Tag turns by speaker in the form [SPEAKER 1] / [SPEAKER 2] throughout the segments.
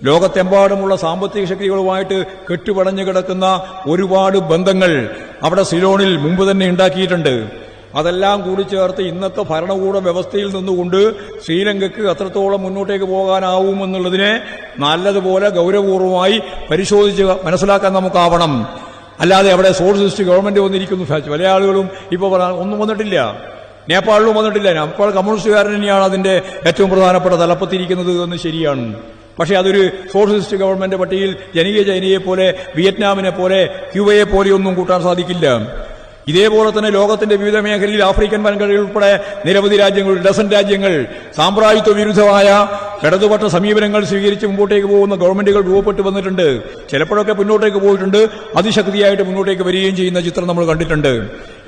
[SPEAKER 1] ലോകത്തെമ്പാടുമുള്ള സാമ്പത്തിക ശക്തികളുമായിട്ട് കെട്ടുപടഞ്ഞു കിടക്കുന്ന ഒരുപാട് ബന്ധങ്ങൾ അവിടെ സിലോണിൽ മുമ്പ് തന്നെ ഉണ്ടാക്കിയിട്ടുണ്ട്. അതെല്ലാം കൂടി ചേർത്ത് ഇന്നത്തെ ഭരണകൂട വ്യവസ്ഥയിൽ നിന്നുകൊണ്ട് ശ്രീലങ്കയ്ക്ക് എത്രത്തോളം മുന്നോട്ടേക്ക് പോകാനാവുമെന്നുള്ളതിനെ നല്ലതുപോലെ ഗൗരവപൂർവമായി പരിശോധിച്ച് മനസ്സിലാക്കാൻ നമുക്കാവണം. അല്ലാതെ അവിടെ സോഷ്യലിസ്റ്റ് ഗവൺമെന്റ് വന്നിരിക്കുന്നു. പല ആളുകളും ഇപ്പോൾ ഒന്നും വന്നിട്ടില്ല, നേപ്പാളിലും വന്നിട്ടില്ല. നേപ്പാൾ കമ്മ്യൂണിസ്റ്റുകാരൻ തന്നെയാണ് അതിന്റെ ഏറ്റവും പ്രധാനപ്പെട്ട തലപ്പത്തിരിക്കുന്നത് എന്ന് ശരിയാണ്. പക്ഷെ അതൊരു സോഷ്യലിസ്റ്റ് ഗവൺമെന്റ് പട്ടികയിൽ ജനകീയ ചൈനയെ പോലെ, വിയറ്റ്നാമിനെ പോലെ, ക്യൂബയെ പോലെയൊന്നും കൂട്ടാൻ സാധിക്കില്ല. ഇതേപോലെ തന്നെ ലോകത്തിന്റെ വിവിധ മേഖലയിൽ ആഫ്രിക്കൻ വൻകരയിൽ ഉൾപ്പെടെ നിരവധി രാജ്യങ്ങൾ, ഡസൻ രാജ്യങ്ങൾ സാമ്രാജ്യത്വ വിരുദ്ധമായ ഇടതുപക്ഷ സമീപനങ്ങൾ സ്വീകരിച്ച് മുമ്പോട്ടേക്ക് പോകുന്ന ഗവൺമെന്റുകൾ രൂപപ്പെട്ടു വന്നിട്ടുണ്ട്. ചിലപ്പോഴൊക്കെ മുന്നോട്ടേക്ക് പോയിട്ടുണ്ട്, അതിശക്തിയായിട്ട് മുന്നോട്ടേക്ക് വരികയും ചെയ്യുന്ന ചിത്രം നമ്മൾ കണ്ടിട്ടുണ്ട്.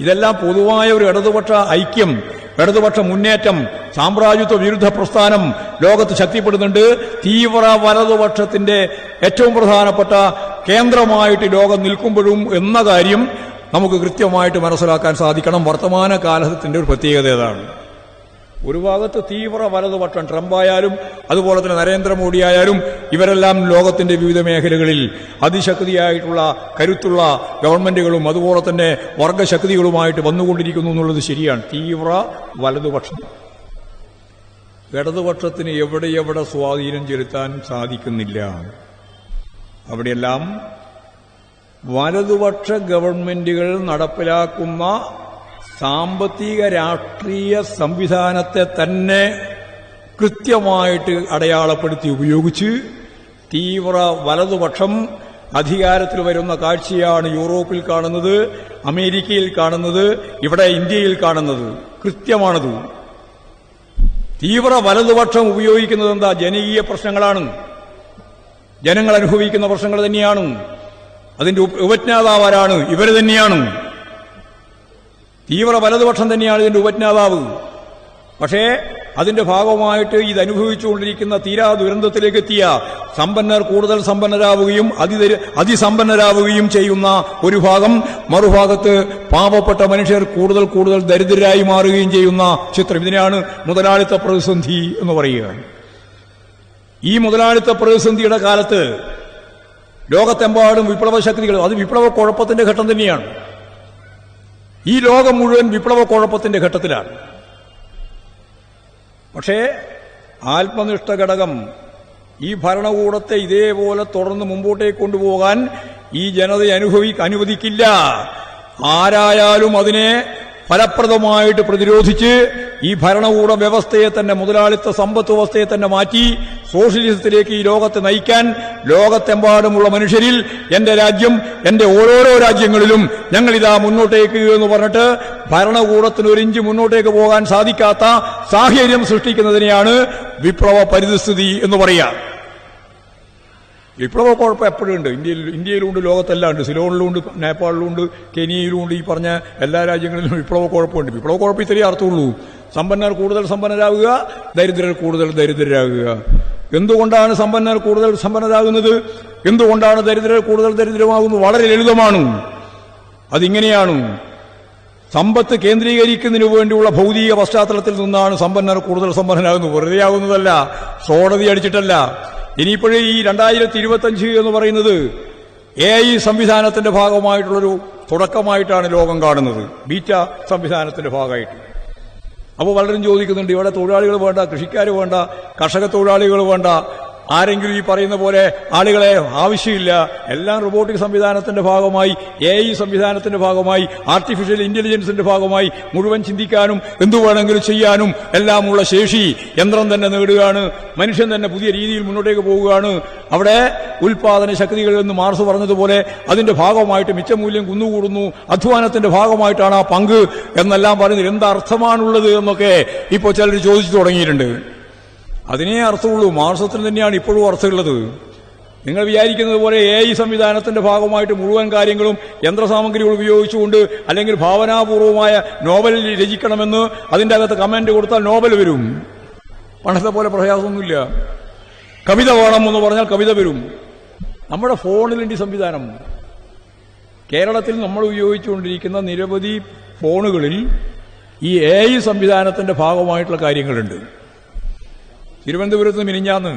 [SPEAKER 1] ഇതെല്ലാം പൊതുവായ ഒരു ഇടതുപക്ഷ ഐക്യം, ഇടതുപക്ഷ മുന്നേറ്റം, സാമ്രാജ്യത്വ വിരുദ്ധ പ്രസ്ഥാനം ലോകത്ത് ശക്തിപ്പെടുന്നുണ്ട്. തീവ്ര വലതുപക്ഷത്തിന്റെ ഏറ്റവും പ്രധാനപ്പെട്ട കേന്ദ്രമായിട്ട് ലോകം നിൽക്കുമ്പോഴും എന്ന കാര്യം നമുക്ക് കൃത്യമായിട്ട് മനസ്സിലാക്കാൻ സാധിക്കണം. വർത്തമാന കാലത്തിന്റെ ഒരു പ്രത്യേകത ഏതാണ്? ഒരു ഭാഗത്ത് തീവ്ര വലതുപക്ഷം, ട്രംപായാലും അതുപോലെ തന്നെ നരേന്ദ്രമോദി ആയാലും ഇവരെല്ലാം ലോകത്തിന്റെ വിവിധ മേഖലകളിൽ അതിശക്തിയായിട്ടുള്ള കരുത്തുള്ള ഗവൺമെന്റുകളും അതുപോലെ തന്നെ വർഗശക്തികളുമായിട്ട് വന്നുകൊണ്ടിരിക്കുന്നു എന്നുള്ളത് ശരിയാണ്. തീവ്ര വലതുപക്ഷം, ഇടതുപക്ഷത്തിന് എവിടെ സ്വാധീനം ചെലുത്താൻ സാധിക്കുന്നില്ല. അവിടെയെല്ലാം വലതുപക്ഷ ഗവൺമെന്റുകൾ നടപ്പിലാക്കുന്ന സാമ്പത്തിക രാഷ്ട്രീയ സംവിധാനത്തെ തന്നെ കൃത്യമായിട്ട് അടയാളപ്പെടുത്തി ഉപയോഗിച്ച് തീവ്ര വലതുപക്ഷം അധികാരത്തിൽ വരുന്ന കാഴ്ചയാണ് യൂറോപ്പിൽ കാണുന്നത്, അമേരിക്കയിൽ കാണുന്നത്, ഇവിടെ ഇന്ത്യയിൽ കാണുന്നത്. കൃത്യമാണത്. തീവ്ര വലതുപക്ഷം ഉപയോഗിക്കുന്നത് എന്താ? ജനകീയ പ്രശ്നങ്ങളാണ്, ജനങ്ങൾ അനുഭവിക്കുന്ന പ്രശ്നങ്ങൾ തന്നെയാണ്. അതിന്റെ ഉപജ്ഞാതാവാരാണ്? ഇവർ തന്നെയാണ്. തീവ്ര വലതുപക്ഷം തന്നെയാണ് ഇതിന്റെ ഉപജ്ഞാതാവ്. പക്ഷേ അതിന്റെ ഭാഗമായിട്ട് ഇതനുഭവിച്ചുകൊണ്ടിരിക്കുന്ന തീരാ ദുരന്തത്തിലേക്ക് എത്തിയ സമ്പന്നർ കൂടുതൽ സമ്പന്നരാവുകയും അതിസമ്പന്നരാവുകയും ചെയ്യുന്ന ഒരു ഭാഗം, മറുഭാഗത്ത് പാവപ്പെട്ട മനുഷ്യർ കൂടുതൽ ദരിദ്രരായി മാറുകയും ചെയ്യുന്ന ചിത്രം. ഇതിനെയാണ് മുതലാളിത്ത പ്രതിസന്ധി എന്ന് പറയുക. ഈ മുതലാളിത്ത പ്രതിസന്ധിയുടെ കാലത്ത് ലോകത്തെമ്പാടും വിപ്ലവ ശക്തികൾ, അത് വിപ്ലവ കുഴപ്പത്തിന്റെ ഘട്ടം തന്നെയാണ്. ഈ ലോകം മുഴുവൻ വിപ്ലവ കുഴപ്പത്തിന്റെ ഘട്ടത്തിലാണ്. പക്ഷേ ആത്മനിഷ്ഠ ഘടകം ഈ ഭരണകൂടത്തെ ഇതേപോലെ തുടർന്ന് മുമ്പോട്ടേക്ക് കൊണ്ടുപോകാൻ ഈ ജനത അനുവദിക്കില്ല. ആരായാലും അതിനെ ഫലപ്രദമായിട്ട് പ്രതിരോധിച്ച് ഈ ഭരണകൂട വ്യവസ്ഥയെ തന്നെ, മുതലാളിത്ത സമ്പത്ത് വ്യവസ്ഥയെ തന്നെ മാറ്റി സോഷ്യലിസത്തിലേക്ക് ഈ ലോകത്തെ നയിക്കാൻ ലോകത്തെമ്പാടുമുള്ള മനുഷ്യരിൽ എന്റെ രാജ്യം, എന്റെ ഓരോരോ രാജ്യങ്ങളിലും ഞങ്ങളിതാ മുന്നോട്ടേക്ക് എന്ന് പറഞ്ഞിട്ട് ഭരണകൂടത്തിന് ഒരു ഇഞ്ച് മുന്നോട്ടേക്ക് പോകാൻ സാധിക്കാത്ത സാഹചര്യം സൃഷ്ടിക്കുന്നതിനെയാണ് വിപ്ലവ പരിസ്ഥിതി എന്ന് പറയുക. വിപ്ലവ കുഴപ്പം എപ്പോഴും ഉണ്ട്. ഇന്ത്യയിലുണ്ട്, ലോകത്തെല്ലാം ഉണ്ട്. സിലോണിലുണ്ട്, നേപ്പാളിലുണ്ട്, കെനിയയിലുണ്ട്. ഈ പറഞ്ഞ എല്ലാ രാജ്യങ്ങളിലും വിപ്ലവ കുഴപ്പമുണ്ട്. വിപ്ലവ കുഴപ്പം ഇത്രയേ അർത്ഥമുള്ളൂ. സമ്പന്നർ കൂടുതൽ സമ്പന്നരാകുക, ദരിദ്രർ കൂടുതൽ ദരിദ്രരാകുക. എന്തുകൊണ്ടാണ് സമ്പന്നർ കൂടുതൽ സമ്പന്നരാകുന്നത്? എന്തുകൊണ്ടാണ് ദരിദ്രർ കൂടുതൽ ദരിദ്രമാകുന്നത്? വളരെ ലളിതമാണ്. അതിങ്ങനെയാണ്. സമ്പത്ത് കേന്ദ്രീകരിക്കുന്നതിനു വേണ്ടിയുള്ള ഭൗതിക പശ്ചാത്തലത്തിൽ നിന്നാണ് സമ്പന്നർ കൂടുതൽ സമ്പന്നരാകുന്നത്. വെറുതെ ആകുന്നതല്ല, സോഡതി അടിച്ചിട്ടല്ല. ഇനിയിപ്പോഴേ ഈ 2025 എന്ന് പറയുന്നത് AI സംവിധാനത്തിന്റെ ഭാഗമായിട്ടുള്ളൊരു തുടക്കമായിട്ടാണ് ലോകം കാണുന്നത്, ബീറ്റ സംവിധാനത്തിന്റെ ഭാഗമായിട്ട്. അപ്പോൾ പലരും ചോദിക്കുന്നുണ്ട്, ഇവിടെ തൊഴിലാളികൾ വേണ്ട, കൃഷിക്കാർ വേണ്ട, കർഷക തൊഴിലാളികൾ വേണ്ട, ആരെങ്കിലും ഈ പറയുന്ന പോലെ ആളുകളെ ആവശ്യമില്ല. എല്ലാം റോബോട്ടിക് സംവിധാനത്തിന്റെ ഭാഗമായി, AI സംവിധാനത്തിന്റെ ഭാഗമായി, ആർട്ടിഫിഷ്യൽ ഇന്റലിജൻസിന്റെ ഭാഗമായി മുഴുവൻ ചിന്തിക്കാനും എന്തു വേണമെങ്കിലും ചെയ്യാനും എല്ലാമുള്ള ശേഷി യന്ത്രം തന്നെ നേടുകയാണ്. മനുഷ്യൻ തന്നെ പുതിയ രീതിയിൽ മുന്നോട്ടേക്ക് പോവുകയാണ്. അവിടെ ഉൽപാദന ശക്തികൾ എന്ന് മാർക്സ് പറഞ്ഞതുപോലെ അതിന്റെ ഭാഗമായിട്ട് മിച്ചമൂല്യം കുന്നുകൂടുന്നു. അധ്വാനത്തിന്റെ ഭാഗമായിട്ടാണ് ആ പങ്ക് എന്നെല്ലാം പറയുന്നത്. എന്തർത്ഥമാണുള്ളത് എന്നൊക്കെ ഇപ്പോൾ ചിലർ ചോദിച്ചു തുടങ്ങിയിട്ടുണ്ട്. അതിനേ അർത്ഥമുള്ളൂ. മാർക്സത്തിന് തന്നെയാണ് ഇപ്പോഴും അർത്ഥമുള്ളത്. നിങ്ങൾ വിചാരിക്കുന്നത് പോലെ AI സംവിധാനത്തിന്റെ ഭാഗമായിട്ട് മുഴുവൻ കാര്യങ്ങളും യന്ത്രസാമഗ്രികൾ ഉപയോഗിച്ചുകൊണ്ട് അല്ലെങ്കിൽ ഭാവനാപൂർവമായ നോവൽ രചിക്കണമെന്ന് അതിന്റെ അകത്ത് കമന്റ് കൊടുത്താൽ നോവൽ വരും. പണ്ടത്തെ പോലെ പ്രയാസമൊന്നുമില്ല. കവിത വേണം എന്ന് പറഞ്ഞാൽ കവിത വരും. നമ്മുടെ ഫോണിലിന്റെ സംവിധാനം, കേരളത്തിൽ നമ്മൾ ഉപയോഗിച്ചുകൊണ്ടിരിക്കുന്ന നിരവധി ഫോണുകളിൽ ഈ AI സംവിധാനത്തിന്റെ ഭാഗമായിട്ടുള്ള കാര്യങ്ങളുണ്ട്. തിരുവനന്തപുരത്ത് മിനിഞ്ഞാന്ന്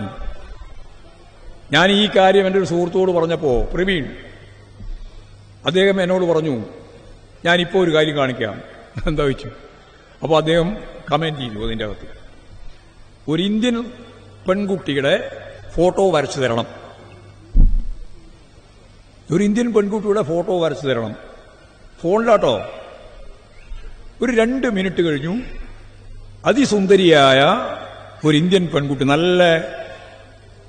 [SPEAKER 1] ഞാൻ ഈ കാര്യം എൻ്റെ ഒരു സുഹൃത്തോട് പറഞ്ഞപ്പോൾ പ്രവീൺ അദ്ദേഹം എന്നോട് പറഞ്ഞു, ഞാനിപ്പോൾ ഒരു കാര്യം കാണിക്കാം. എന്താ വെച്ചു? അപ്പോൾ അദ്ദേഹം കമന്റ് ചെയ്തു അതിൻ്റെ അകത്ത്, ഒരു ഇന്ത്യൻ പെൺകുട്ടിയുടെ ഫോട്ടോ വരച്ചു തരണം, ഒരു ഇന്ത്യൻ പെൺകുട്ടിയുടെ ഫോട്ടോ വരച്ചു തരണം. ഫോണിലാട്ടോ. ഒരു 2 മിനിറ്റ് കഴിഞ്ഞു, അതിസുന്ദരിയായ ഒരു ഇന്ത്യൻ പെൺകുട്ടി, നല്ല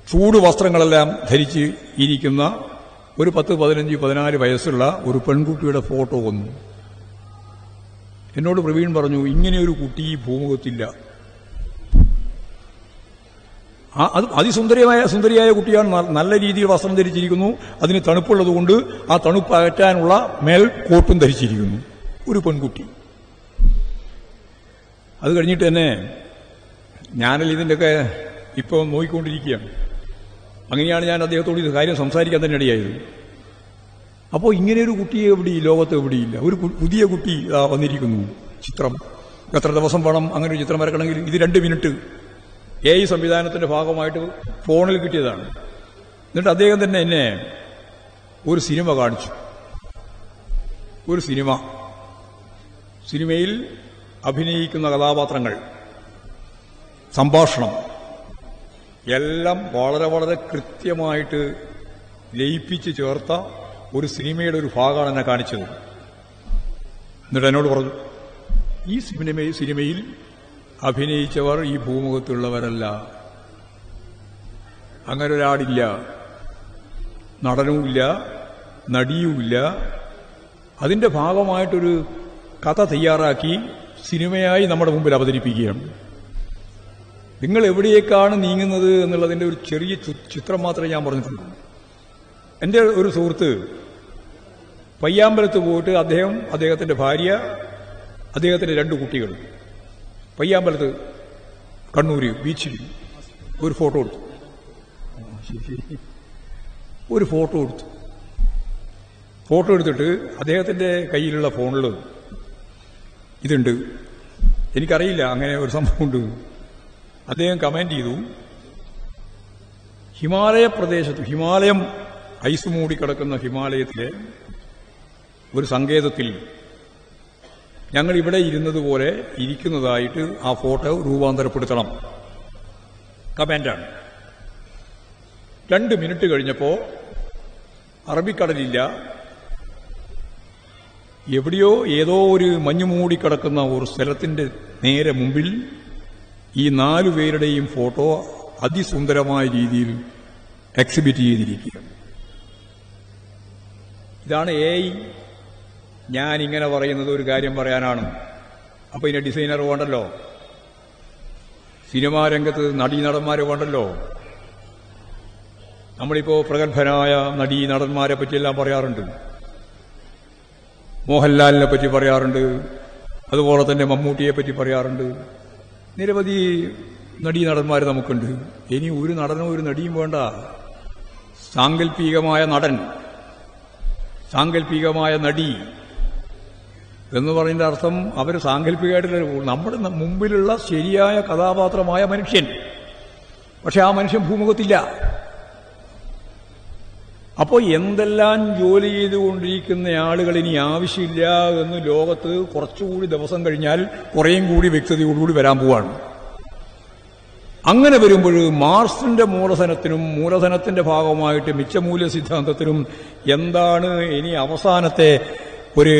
[SPEAKER 1] ചൂട് വസ്ത്രങ്ങളെല്ലാം ധരിച്ച് ഇരിക്കുന്ന ഒരു 10, 15, 14 വയസ്സുള്ള ഒരു പെൺകുട്ടിയുടെ ഫോട്ടോ വന്നു. എന്നോട് പ്രവീൺ പറഞ്ഞു, ഇങ്ങനെയൊരു കുട്ടി ഈ ഭൂമുഖത്തില്ല. അത് സുന്ദരിയായ കുട്ടിയാണ്, നല്ല രീതിയിൽ വസ്ത്രം ധരിച്ചിരിക്കുന്നു, അതിന് തണുപ്പുള്ളതുകൊണ്ട് ആ തണുപ്പ് അകറ്റാനുള്ള മേൽ കോട്ടും ധരിച്ചിരിക്കുന്നു. ഒരു പെൺകുട്ടി. അത് കഴിഞ്ഞിട്ട് തന്നെ ഞാനല്ല ഇതിൻ്റെയൊക്കെ ഇപ്പോൾ നോക്കിക്കൊണ്ടിരിക്കുകയാണ്. അങ്ങനെയാണ് ഞാൻ അദ്ദേഹത്തോട് ഇത് കാര്യം സംസാരിക്കാൻ തന്നെ ഇടയായത്. അപ്പോൾ ഇങ്ങനെയൊരു കുട്ടിയെ എവിടെ, ഈ ലോകത്ത് എവിടെയില്ല. ഒരു പുതിയ കുട്ടി വന്നിരിക്കുന്നു. ചിത്രം എത്ര ദിവസം വേണം അങ്ങനെ ഒരു ചിത്രം വരക്കണമെങ്കിൽ? ഇത് 2 മിനിറ്റ് AI സംവിധാനത്തിന്റെ ഭാഗമായിട്ട് ഫോണിൽ കിട്ടിയതാണ്. എന്നിട്ട് അദ്ദേഹം തന്നെ എന്നെ ഒരു സിനിമ കാണിച്ചു. ഒരു സിനിമയിൽ അഭിനയിക്കുന്ന കഥാപാത്രങ്ങൾ, സംഭാഷണം എല്ലാം വളരെ വളരെ കൃത്യമായിട്ട് ലയിപ്പിച്ച് ചേർത്ത ഒരു സിനിമയുടെ ഒരു ഭാഗമാണ് എന്നെ കാണിച്ചത്. എന്നിട്ട് എന്നോട് പറഞ്ഞു, ഈ സിനിമയിൽ അഭിനയിച്ചവർ ഈ ഭൂമുഖത്തുള്ളവരല്ല, അങ്ങനെ ഒരാളില്ല, നടനുമില്ല, നടിയുമില്ല. അതിന്റെ ഭാഗമായിട്ടൊരു കഥ തയ്യാറാക്കി സിനിമയായി നമ്മുടെ മുമ്പിൽ അവതരിപ്പിക്കുകയാണ്. നിങ്ങൾ എവിടേക്കാണ് നീങ്ങുന്നത് എന്നുള്ളതിന്റെ ഒരു ചെറിയ ചിത്രം മാത്രമേ ഞാൻ പറഞ്ഞിട്ടുള്ളൂ. എൻ്റെ ഒരു സുഹൃത്ത് പയ്യാമ്പലത്ത് പോയിട്ട് അദ്ദേഹത്തിന്റെ ഭാര്യ, അദ്ദേഹത്തിന്റെ 2 കുട്ടികൾ പയ്യാമ്പലത്ത് കണ്ണൂര് ബീച്ചിൽ ഒരു ഫോട്ടോ എടുത്തു. ഫോട്ടോ എടുത്തിട്ട് അദ്ദേഹത്തിന്റെ കയ്യിലുള്ള ഫോണിൽ ഇതുണ്ട്. എനിക്കറിയില്ല അങ്ങനെ ഒരു സംഭവമുണ്ട്. അദ്ദേഹം കമന്റ് ചെയ്തു, ഹിമാലയ പ്രദേശത്ത്, ഹിമാലയം ഐസ് മൂടിക്കിടക്കുന്ന ഹിമാലയത്തിലെ ഒരു സങ്കേതത്തിൽ ഞങ്ങൾ ഇവിടെ ഇരുന്നതുപോലെ ഇരിക്കുന്നതായിട്ട് ആ ഫോട്ടോ രൂപാന്തരപ്പെടുത്തണം. കമന്റാണ്. 2 മിനിറ്റ് കഴിഞ്ഞപ്പോ അറബിക്കടലില്ല, എവിടെയോ ഏതോ ഒരു മഞ്ഞുമൂടിക്കിടക്കുന്ന ഒരു സ്ഥലത്തിന്റെ നേരെ മുമ്പിൽ ഈ 4 പേരുടെയും ഫോട്ടോ അതിസുന്ദരമായ രീതിയിൽ എക്സിബിറ്റ് ചെയ്തിരിക്കുകയാണ്. ഇതാണ് AI. ഞാൻ ഇങ്ങനെ പറയുന്നത് ഒരു കാര്യം പറയാനാണ്. അപ്പൊ ഇതിന്റെ ഡിസൈനർ വേണ്ടല്ലോ, സിനിമാ രംഗത്ത് നടീനടന്മാരെ വേണ്ടല്ലോ. നമ്മളിപ്പോ പ്രഗത്ഭനായ നടന്മാരെ പറ്റിയെല്ലാം പറയാറുണ്ട്. മോഹൻലാലിനെ പറ്റി പറയാറുണ്ട്, അതുപോലെ തന്നെ മമ്മൂട്ടിയെ പറ്റി പറയാറുണ്ട്. നിരവധി നടന്മാർ നമുക്കുണ്ട്. ഇനി ഒരു നടനോ ഒരു നടിയും വേണ്ട. സാങ്കല്പികമായ നടൻ, സാങ്കല്പികമായ നടി എന്ന് പറയുന്ന അർത്ഥം അവർ സാങ്കല്പികമായിട്ടുള്ള നമ്മുടെ മുമ്പിലുള്ള ശരിയായ കഥാപാത്രമായ മനുഷ്യൻ. പക്ഷെ ആ മനുഷ്യൻ ഭൂമുഖത്തില്ല. അപ്പോൾ എന്തെല്ലാം ജോലി ചെയ്തുകൊണ്ടിരിക്കുന്ന ആളുകൾ ഇനി ആവശ്യമില്ല എന്ന് ലോകത്ത് കുറച്ചുകൂടി ദിവസം കഴിഞ്ഞാൽ കുറേയും കൂടി വ്യക്തതയോടുകൂടി വരാൻ പോവാണ്. അങ്ങനെ വരുമ്പോൾ മാർക്സിന്റെ മൂലധനത്തിന്റെ ഭാഗമായിട്ട് മിച്ചമൂല്യ സിദ്ധാന്തത്തിനും എന്താണ് ഇനി അവസാനത്തെ ഒരു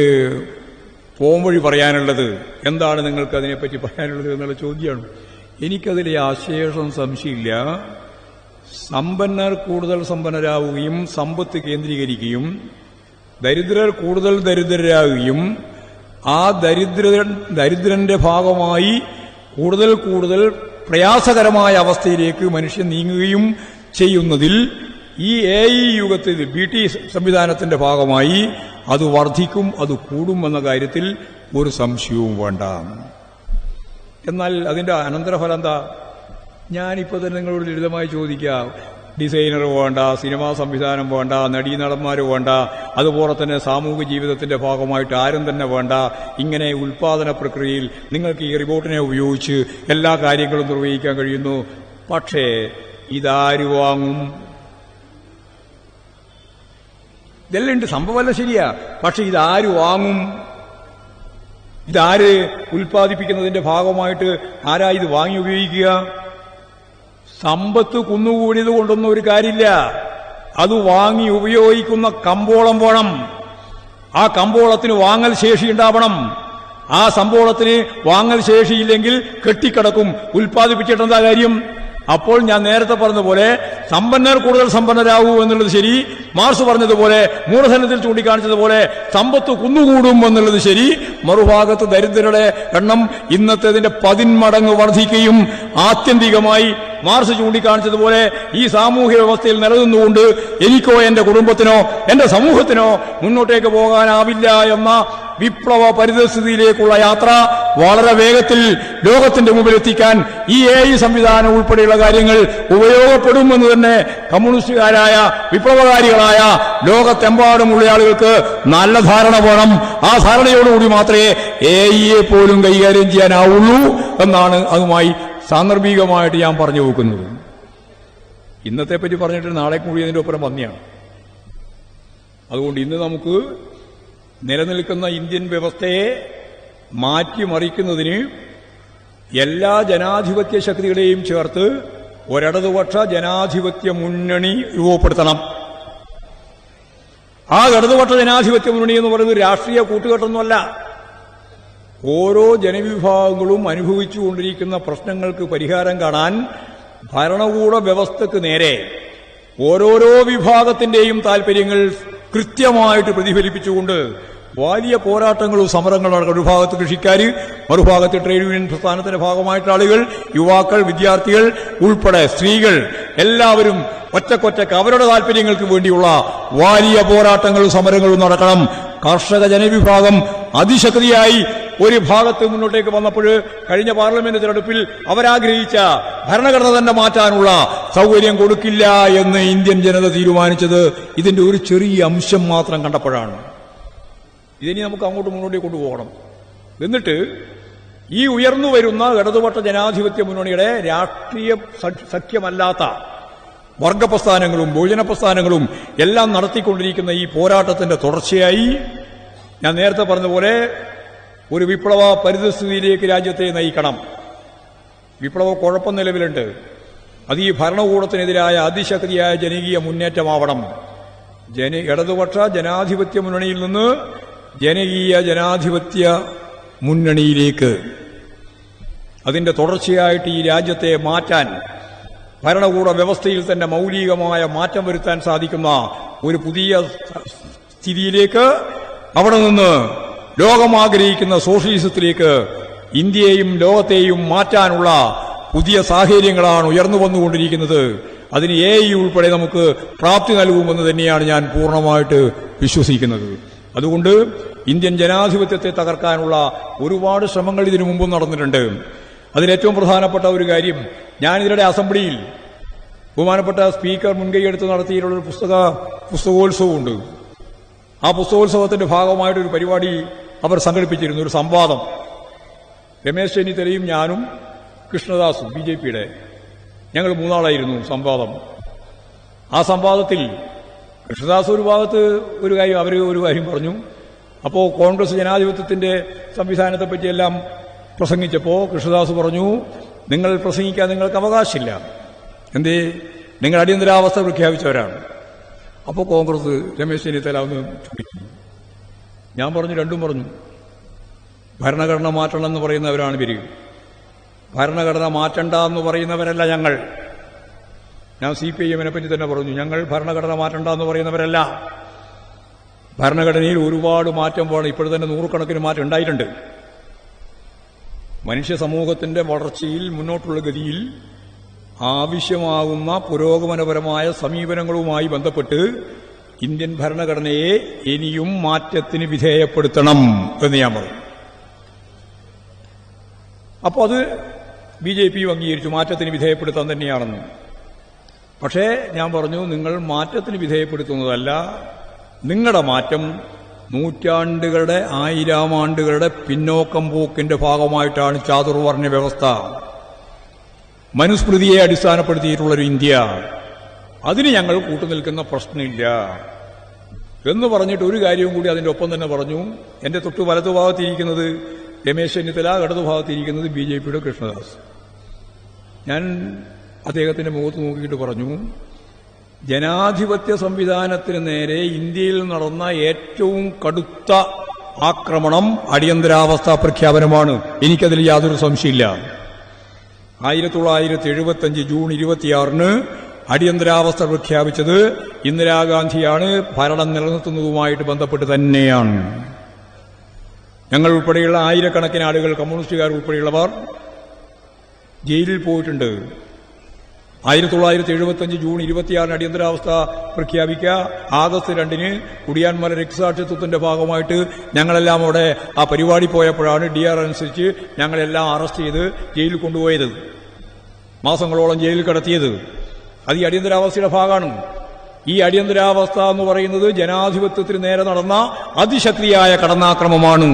[SPEAKER 1] പോംവഴി പറയാനുള്ളത്, എന്താണ് നിങ്ങൾക്ക് അതിനെപ്പറ്റി പറയാനുള്ളത് എന്നുള്ള ചോദ്യമാണ്. എനിക്കതിലെ അശേഷം സംശയമില്ല. സമ്പന്നർ കൂടുതൽ സമ്പന്നരാവുകയും സമ്പത്ത് കേന്ദ്രീകരിക്കുകയും ദരിദ്രർ കൂടുതൽ ദരിദ്രരാകുകയും ആ ദരിദ്രന്റെ ഭാഗമായി കൂടുതൽ കൂടുതൽ പ്രയാസകരമായ അവസ്ഥയിലേക്ക് മനുഷ്യൻ നീങ്ങുകയും ചെയ്യുന്നതിൽ ഈ AI യുഗത്തിൽ BT സംവിധാനത്തിന്റെ ഭാഗമായി അത് വർദ്ധിക്കും, അത് കൂടും എന്ന കാര്യത്തിൽ ഒരു സംശയവും വേണ്ട. എന്നാൽ അതിന്റെ അനന്തരഫലം എന്താ? ഞാനിപ്പോൾ തന്നെ നിങ്ങളോട് ലളിതമായി ചോദിക്കാം. ഡിസൈനർ വേണ്ട, സിനിമാ സംവിധാനം വേണ്ട, നടീനടന്മാർ വേണ്ട, അതുപോലെ തന്നെ സാമൂഹിക ജീവിതത്തിന്റെ ഭാഗമായിട്ട് ആരും തന്നെ വേണ്ട. ഇങ്ങനെ ഉൽപാദന പ്രക്രിയയിൽ നിങ്ങൾക്ക് ഈ റിമോട്ടിനെ ഉപയോഗിച്ച് എല്ലാ കാര്യങ്ങളും നിർവഹിക്കാൻ കഴിയുന്നു. പക്ഷേ ഇതാര് വാങ്ങും? ഇതെല്ലാം ഉണ്ട്, സംഭവമല്ല ശരിയാ. പക്ഷെ ഇതാര് വാങ്ങും? ഇതാര് ഉൽപ്പാദിപ്പിക്കുന്നതിന്റെ ഭാഗമായിട്ട് ആരാ ഇത് വാങ്ങി ഉപയോഗിക്കുക? സമ്പത്ത് കുന്നുകൂടിയത് കൊണ്ടൊന്നും ഒരു കാര്യമില്ല. അത് വാങ്ങി ഉപയോഗിക്കുന്ന കമ്പോളം വേണം. ആ കമ്പോളത്തിന് വാങ്ങൽ ശേഷി ഉണ്ടാവണം. ആ സമ്പോളത്തിന് വാങ്ങൽ ശേഷിയില്ലെങ്കിൽ കെട്ടിക്കിടക്കും. ഉൽപ്പാദിപ്പിച്ചിട്ടെന്താ കാര്യം? അപ്പോൾ ഞാൻ നേരത്തെ പറഞ്ഞതുപോലെ സമ്പന്നർ കൂടുതൽ സമ്പന്നരാകൂ എന്നുള്ളത് ശരി, മാർക്സ് പറഞ്ഞതുപോലെ മൂലധനത്തിൽ ചൂണ്ടിക്കാണിച്ചതുപോലെ സമ്പത്ത് കുന്നുകൂടും എന്നുള്ളത് ശരി. മറുഭാഗത്ത് ദരിദ്രരുടെ എണ്ണം ഇന്നത്തേതിന്റെ 10 മടങ്ങ് വർദ്ധിക്കുകയും ആത്യന്തികമായി മാർക്സ് ചൂണ്ടിക്കാണിച്ചതുപോലെ ഈ സാമൂഹ്യ വ്യവസ്ഥയിൽ നിലനിന്നുകൊണ്ട് എനിക്കോ എന്റെ കുടുംബത്തിനോ എന്റെ സമൂഹത്തിനോ മുന്നോട്ടേക്ക് പോകാനാവില്ല എന്ന വിപ്ലവ പരിതസ്ഥിതിയിലേക്കുള്ള യാത്ര വളരെ വേഗത്തിൽ ലോകത്തിന്റെ മുമ്പിൽ എത്തിക്കാൻ ഈ AI സംവിധാനം ഉൾപ്പെടെയുള്ള കാര്യങ്ങൾ ഉപയോഗപ്പെടുമെന്ന് തന്നെ കമ്മ്യൂണിസ്റ്റുകാരായ വിപ്ലവകാരികളായ ലോകത്തെമ്പാടുമുള്ള ആളുകൾക്ക് നല്ല ധാരണ വേണം. ആ ധാരണയോടുകൂടി മാത്രമേ AI പോലും കൈകാര്യം ചെയ്യാനാവുള്ളൂ എന്നാണ് അതുമായി സാന്ദർഭികമായിട്ട് ഞാൻ പറഞ്ഞു വെക്കുന്നത്. ഇന്നത്തെ പറ്റി പറഞ്ഞിട്ട് നാളെ കൂടി അതിന്റെ ഒപ്പം പന്നിയാണ്. അതുകൊണ്ട് ഇന്ന് നമുക്ക് നിലനിൽക്കുന്ന ഇന്ത്യൻ വ്യവസ്ഥയെ മാറ്റിമറിക്കുന്നതിന് എല്ലാ ജനാധിപത്യ ശക്തികളെയും ചേർത്ത് ഒരിടതുപക്ഷ ജനാധിപത്യ മുന്നണി രൂപപ്പെടുത്തണം. ആ ഇടതുപക്ഷ ജനാധിപത്യ മുന്നണി എന്ന് പറയുന്നത് രാഷ്ട്രീയ കൂട്ടുകെട്ടൊന്നുമല്ല. ഓരോ ജനവിഭാഗങ്ങളും അനുഭവിച്ചുകൊണ്ടിരിക്കുന്ന പ്രശ്നങ്ങൾക്ക് പരിഹാരം കാണാൻ ഭരണകൂട വ്യവസ്ഥക്ക് നേരെ ഓരോരോ വിഭാഗത്തിന്റെയും താൽപര്യങ്ങൾ കൃത്യമായിട്ട് പ്രതിഫലിപ്പിച്ചുകൊണ്ട് വലിയ പോരാട്ടങ്ങളും സമരങ്ങളും നടക്കും. ഒരു ഭാഗത്ത് കൃഷിക്കാര്, മറുഭാഗത്ത് ട്രേഡ് യൂണിയൻ പ്രസ്ഥാനത്തിന്റെ ഭാഗമായിട്ടുള്ള ആളുകൾ, യുവാക്കൾ, വിദ്യാർത്ഥികൾ ഉൾപ്പെടെ സ്ത്രീകൾ എല്ലാവരും ഒറ്റക്കൊറ്റക്ക് അവരുടെ താൽപര്യങ്ങൾക്ക് വേണ്ടിയുള്ള വലിയ പോരാട്ടങ്ങളും സമരങ്ങളും നടക്കണം. കർഷക ജനവിഭാഗം അതിശക്തിയായി ഒരു ഭാഗത്ത് മുന്നോട്ടേക്ക് വന്നപ്പോൾ കഴിഞ്ഞ പാർലമെന്റ് തെരഞ്ഞെടുപ്പിൽ അവരാഗ്രഹിച്ച ഭരണഘടന തന്നെ മാറ്റാനുള്ള സൗകര്യം കൊടുക്കില്ല എന്ന് ഇന്ത്യൻ ജനത തീരുമാനിച്ചത് ഇതിന്റെ ഒരു ചെറിയ അംശം മാത്രം കണ്ടപ്പോഴാണ്. ഇതിനി നമുക്ക് അങ്ങോട്ട് മുന്നോട്ടേക്ക് കൊണ്ടുപോകണം. എന്നിട്ട് ഈ ഉയർന്നു വരുന്ന ഇടതുപക്ഷ ജനാധിപത്യ മുന്നണിയുടെ രാഷ്ട്രീയ സഖ്യമല്ലാത്ത വർഗപ്രസ്ഥാനങ്ങളും ബഹുജന പ്രസ്ഥാനങ്ങളും എല്ലാം നടത്തിക്കൊണ്ടിരിക്കുന്ന ഈ പോരാട്ടത്തിന്റെ തുടർച്ചയായി ഞാൻ നേരത്തെ പറഞ്ഞതുപോലെ ഒരു വിപ്ലവ പരിതസ്ഥിതിയിലേക്ക് രാജ്യത്തെ നയിക്കണം. വിപ്ലവ കുഴപ്പം നിലവിലുണ്ട്. അത് ഈ ഭരണകൂടത്തിനെതിരായ അതിശക്തിയായ ജനകീയ മുന്നേറ്റമാവണം. ഇടതുപക്ഷ ജനാധിപത്യ മുന്നണിയിൽ നിന്ന് ജനകീയ ജനാധിപത്യ മുന്നണിയിലേക്ക് അതിന്റെ തുടർച്ചയായിട്ട് ഈ രാജ്യത്തെ മാറ്റാൻ, ഭരണകൂട വ്യവസ്ഥയിൽ തന്നെ മൗലികമായ മാറ്റം വരുത്താൻ സാധിക്കുന്ന ഒരു പുതിയ സ്ഥിതിയിലേക്ക്, അവിടെ നിന്ന് ലോകം ആഗ്രഹിക്കുന്ന സോഷ്യലിസത്തിലേക്ക് ഇന്ത്യയെയും ലോകത്തെയും മാറ്റാനുള്ള പുതിയ സാഹചര്യങ്ങളാണ് ഉയർന്നു വന്നുകൊണ്ടിരിക്കുന്നത്. അതിന് AI ഉൾപ്പെടെ നമുക്ക് പ്രാപ്തി നൽകുമെന്ന് തന്നെയാണ് ഞാൻ പൂർണ്ണമായിട്ട് വിശ്വസിക്കുന്നത്. അതുകൊണ്ട് ഇന്ത്യൻ ജനാധിപത്യത്തെ തകർക്കാനുള്ള ഒരുപാട് ശ്രമങ്ങൾ ഇതിനു മുമ്പും നടന്നിട്ടുണ്ട്. അതിലേറ്റവും പ്രധാനപ്പെട്ട ഒരു കാര്യം, ഞാനിതിരുടെ അസംബ്ലിയിൽ ബഹുമാനപ്പെട്ട സ്പീക്കർ മുൻകൈയെടുത്ത് നടത്തിയിട്ടുള്ള ഒരു പുസ്തകോത്സവമുണ്ട്. ആ പുസ്തകോത്സവത്തിന്റെ ഭാഗമായിട്ടൊരു പരിപാടി അവർ സംഘടിപ്പിച്ചിരുന്നു, ഒരു സംവാദം. രമേശ് ചെന്നിത്തലയും ഞാനും കൃഷ്ണദാസും BJPയുടെ ഞങ്ങൾ 3 ആളായിരുന്നു സംവാദം. ആ സംവാദത്തിൽ കൃഷ്ണദാസ് ഒരു ഭാഗത്ത് ഒരു കാര്യം, അവർ ഒരു കാര്യം പറഞ്ഞു. അപ്പോൾ കോൺഗ്രസ് ജനാധിപത്യത്തിന്റെ സംവിധാനത്തെ പറ്റിയെല്ലാം പ്രസംഗിച്ചപ്പോൾ കൃഷ്ണദാസ് പറഞ്ഞു, നിങ്ങൾ പ്രസംഗിക്കാൻ നിങ്ങൾക്ക് അവകാശമില്ല. എന്തേ? നിങ്ങൾ അടിയന്തരാവസ്ഥ പ്രഖ്യാപിച്ചവരാണ്. അപ്പോൾ കോൺഗ്രസ് രമേശ് ചെന്നിത്തല ഒന്ന് ചോദിച്ചു. ഞാൻ പറഞ്ഞു, രണ്ടും പറഞ്ഞു. ഭരണഘടന മാറ്റണം എന്ന് പറയുന്നവരാണ് ഇവര്. ഭരണഘടന മാറ്റണ്ട എന്ന് പറയുന്നവരല്ല ഞങ്ങൾ. ഞാൻ CPIM-നെ പറ്റി തന്നെ പറഞ്ഞു, ഞങ്ങൾ ഭരണഘടന മാറ്റണ്ട എന്ന് പറയുന്നവരല്ല. ഭരണഘടനയിൽ ഒരുപാട് മാറ്റം വേണം. ഇപ്പോൾ തന്നെ 100 കണക്കിന് മാറ്റം ഉണ്ടായിട്ടുണ്ട്. മനുഷ്യ സമൂഹത്തിന്റെ വളർച്ചയിൽ, മുന്നോട്ടുള്ള ഗതിയിൽ ആവശ്യമാകുന്ന പുരോഗമനപരമായ സമീപനങ്ങളുമായി ബന്ധപ്പെട്ട് ഇന്ത്യൻ ഭരണഘടനയെ ഇനിയും മാറ്റത്തിന് വിധേയപ്പെടുത്തണം എന്ന് ഞാൻ പറഞ്ഞു. അപ്പോൾ അത് BJP അംഗീകരിച്ചു, മാറ്റത്തിന് വിധേയപ്പെടുത്താൻ തന്നെയാണെന്ന്. പക്ഷേ ഞാൻ പറഞ്ഞു, നിങ്ങൾ മാറ്റത്തിന് വിധേയപ്പെടുത്തുന്നതല്ല, നിങ്ങളുടെ മാറ്റം നൂറ്റാണ്ടുകളുടെ 1000 ആണ്ടുകളുടെ പിന്നോക്കം പോക്കിന്റെ ഭാഗമായിട്ടാണ് ചാതുർവർണ്ണ വ്യവസ്ഥ, മനുസ്മൃതിയെ അടിസ്ഥാനപ്പെടുത്തിയിട്ടുള്ളൊരു ഇന്ത്യ. അതിന് ഞങ്ങൾ കൂട്ടുനിൽക്കുന്ന പ്രശ്നമില്ല. എന്ന് പറഞ്ഞിട്ട് ഒരു കാര്യവും കൂടി അതിന്റെ ഒപ്പം തന്നെ പറഞ്ഞു. എന്റെ തൊട്ട് വലതുഭാഗത്തിരിക്കുന്നത് രമേശ് ചെന്നിത്തല, ഇടതുഭാഗത്തിരിക്കുന്നത് BJPയുടെ കൃഷ്ണദാസ്. ഞാൻ അദ്ദേഹത്തിന്റെ മുഖത്ത് നോക്കിയിട്ട് പറഞ്ഞു, ജനാധിപത്യ സംവിധാനത്തിന് നേരെ ഇന്ത്യയിൽ നടന്ന ഏറ്റവും കടുത്ത ആക്രമണം അടിയന്തരാവസ്ഥാ പ്രഖ്യാപനമാണ്. എനിക്കതിൽ യാതൊരു സംശയമില്ല. 1975 ജൂൺ 26 അടിയന്തരാവസ്ഥ പ്രഖ്യാപിച്ചത് ഇന്ദിരാഗാന്ധിയാണ്. ഭരണം നിലനിർത്തുന്നതുമായിട്ട് ബന്ധപ്പെട്ട് തന്നെയാണ്. ഞങ്ങൾ ഉൾപ്പെടെയുള്ള ആയിരക്കണക്കിന് ആളുകൾ, കമ്മ്യൂണിസ്റ്റുകാർ ഉൾപ്പെടെയുള്ളവർ ജയിലിൽ പോയിട്ടുണ്ട്. 1975 ജൂൺ 26 അടിയന്തരാവസ്ഥ പ്രഖ്യാപിക്കുക. ആഗസ്റ്റ് 2 കുടിയാൻമല രക്തസാക്ഷിത്വത്തിന്റെ ഭാഗമായിട്ട് ഞങ്ങളെല്ലാം അവിടെ ആ പരിപാടി പോയപ്പോഴാണ് DR അനുസരിച്ച് ഞങ്ങളെല്ലാം അറസ്റ്റ് ചെയ്ത് ജയിലിൽ കൊണ്ടുപോയത്, മാസങ്ങളോളം ജയിലിൽ കിടത്തിയത്. അത് ഈ അടിയന്തരാവസ്ഥയുടെ ഭാഗമാണ്. ഈ അടിയന്തരാവസ്ഥ എന്ന് പറയുന്നത് ജനാധിപത്യത്തിന് നേരെ നടന്ന അതിശക്തിയായ കടന്നാക്രമമാണ്.